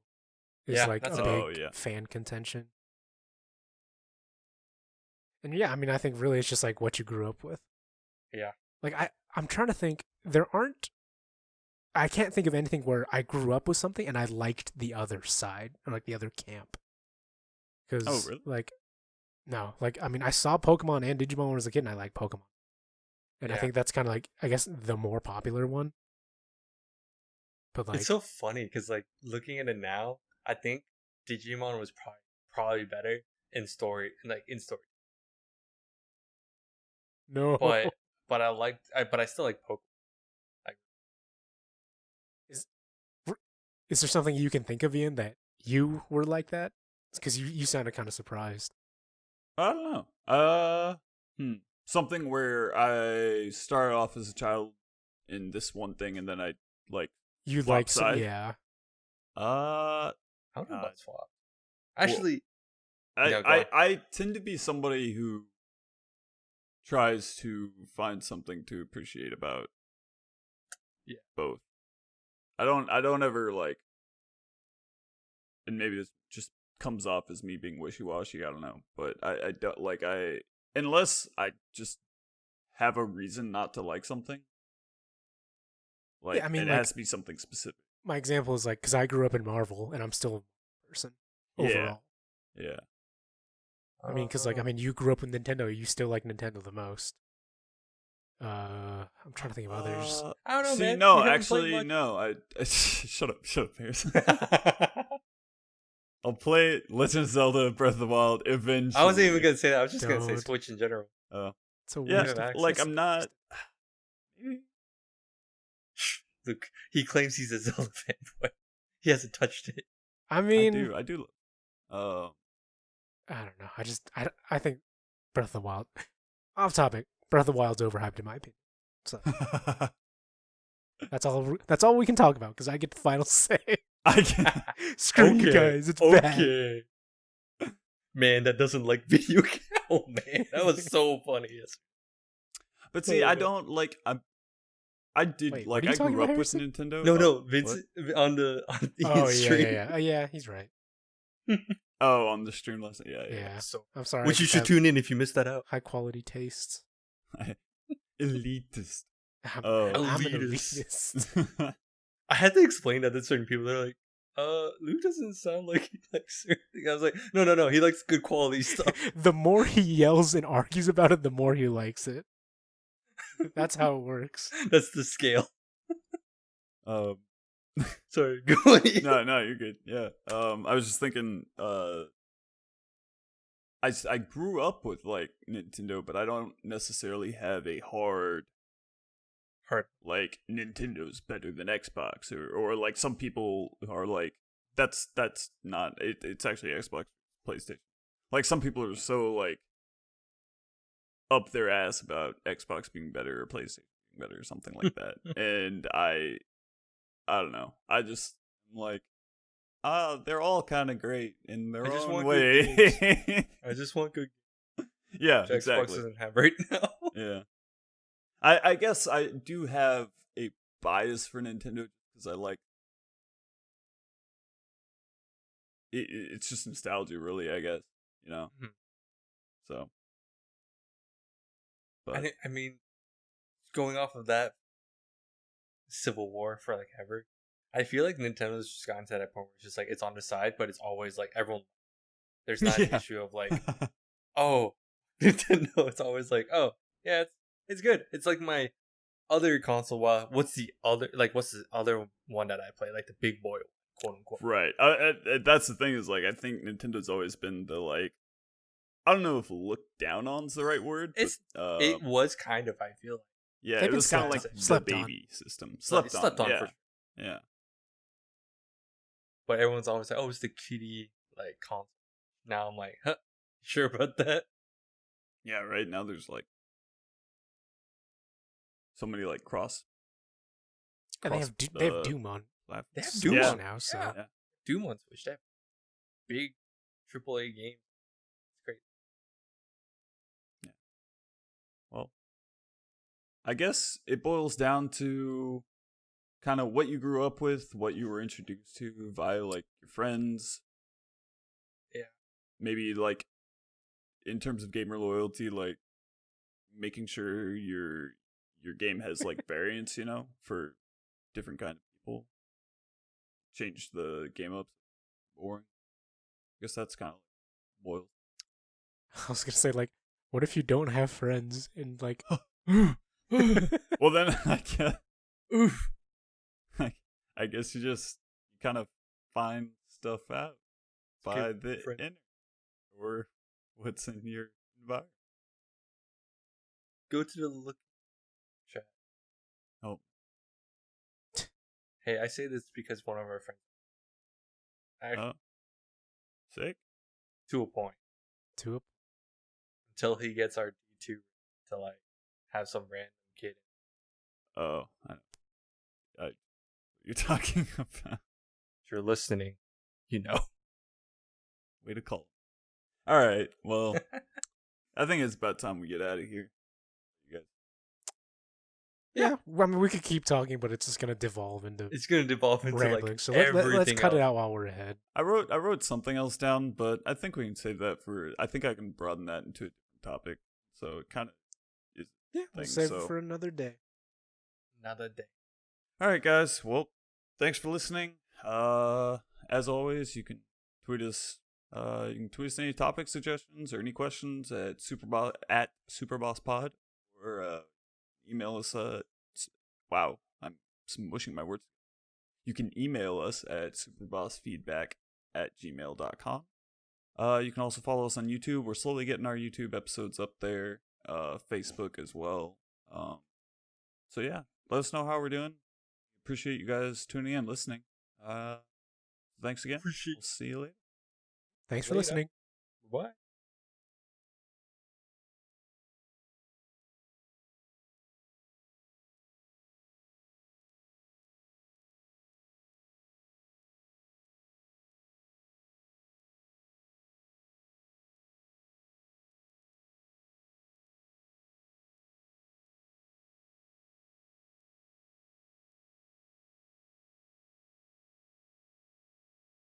is like a big fan contention. And yeah, I mean, I think really it's just like what you grew up with. Yeah. Like I'm trying to think. I can't think of anything where I grew up with something and I liked the other side or like the other camp. Because really? like, no, like I mean, I saw Pokemon and Digimon when I was a kid, and I liked Pokemon, and I Yeah. think that's kind of like I guess the more popular one. But like, It's so funny because like looking at it now, I think Digimon was probably better in story, in story. no, But I still like Pokemon. is is there something you can think of, Ian, that you were like that? Because you sounded kind of surprised. I don't know. Something where I started off as a child in this one thing, and then I like You swap like side. yeah. I don't know God. about swap. Actually, no, go on. I tend to be somebody who tries to find something to appreciate about both. I don't ever like, and maybe this just comes off as me being wishy-washy, I don't know, but I don't like, unless I just have a reason not to like something, like, Yeah, I mean, it like, has to be something specific. my example is like because I grew up in Marvel and I'm still a person overall. Yeah. I mean, because like I mean, you grew up with Nintendo. You still like Nintendo the most. I'm trying to think of others. I don't know, See, man. no, You haven't actually, played much. no. I shut up, Harrison. I'll play Legend of Zelda: Breath of the Wild eventually. I wasn't even gonna say that. I was just gonna say Don't. Switch in general. Oh, It's a yeah. waste of Like, access. I'm not. Look, he claims he's a Zelda fanboy. He hasn't touched it. I mean, I do. I don't know. I think Breath of the Wild. Off topic. Breath of the Wild's overhyped in my opinion. So that's all we can talk about because I get the final say. I can. Screw you guys. It's bad. Okay. Man, that doesn't like video game. Oh man, that was so funny. But see, I don't like. I did Wait, like. what are you I talking grew about, up with Harrison? Nintendo. No, Vincent on the Oh Ian's yeah, stream. yeah. Oh yeah, he's right. Oh, on the stream last night. Yeah. Yeah. So, I'm sorry. which you should tune in if you missed that out. High quality tastes. Elitist. I'm Elitist. an elitist. I had to explain that to certain people. They're like, Luke doesn't sound like he likes certain things. I was like, no, he likes good quality stuff. The more he yells and argues about it, the more he likes it. That's how it works. That's the scale. Sorry, go on. No, you're good. Yeah. I was just thinking. I grew up with like Nintendo, but I don't necessarily have a hard like Nintendo's better than Xbox or like some people are like that's not it, it's actually Xbox, PlayStation. Like some people are so like up their ass about Xbox being better or PlayStation being better or something like that. And I don't know. I just like they're all kind of great in their own way. I just want good. Yeah, Xbox exactly. doesn't have right now. Yeah. I guess I do have a bias for Nintendo because I like it's just nostalgia, really. I guess So, but I mean, going off of that Civil War for like ever, I feel like Nintendo's just gotten to that point where it's just like it's on the side, but it's always like everyone. There's not an issue of like, oh, Nintendo. It's always like, oh, yeah, it's good. It's like my other console. What's the other one that I play? Like the big boy, quote unquote. Right. That's the thing is like I think Nintendo's always been the like I don't know if look down on's the right word. It was kind of. I feel like yeah, They've it was kind of like slept the on. baby system. Slept on Yeah. for sure. Yeah. But everyone's always like, oh, it's the kiddie like console. Now I'm like, huh, sure about that? Yeah. Right now there's like so many like cross. Yeah, they have Doom on. They have Switch Doom on now, so Yeah. Doom on Switch. They have big AAA game. It's great. Well, I guess it boils down to kind of what you grew up with, what you were introduced to via like your friends. Yeah. Maybe like in terms of gamer loyalty, like making sure you're your game has like variants, for different kind of people. Change the game up boring. I guess that's kind of like boiled. I was gonna say, like, what if you don't have friends and like Well, then I guess, Oof. I guess you kind of find stuff out by the internet or what's in your environment. Go to the look chat. Oh. Hey, I say this because one of our friends. Actually, Sick? to a point. Until he gets our D2 to like have some random kid. Oh, what you're talking about. If you're listening, you know. Way to call. All right, well, I think it's about time we get out of here. You guys. Yeah, well, I mean, we could keep talking, but it's just gonna devolve into It's gonna devolve into rambling. like So everything let's cut it else. out while we're ahead. I wrote something else down, but I think we can save that for. I think I can broaden that into a different topic. So it kind of is. Yeah, we'll thing, save so. it for another day. Another day. All right, guys. Well, thanks for listening. As always, you can tweet us. You can tweet us any topic suggestions or any questions at SuperBossPod, or email us. Wow, I'm smushing my words. You can email us at superbossfeedback@gmail.com. You can also follow us on YouTube. We're slowly getting our YouTube episodes up there. Facebook as well. So yeah, let us know how we're doing. Appreciate you guys tuning in, listening. Thanks again. We'll see you later. Thanks for listening. Bye.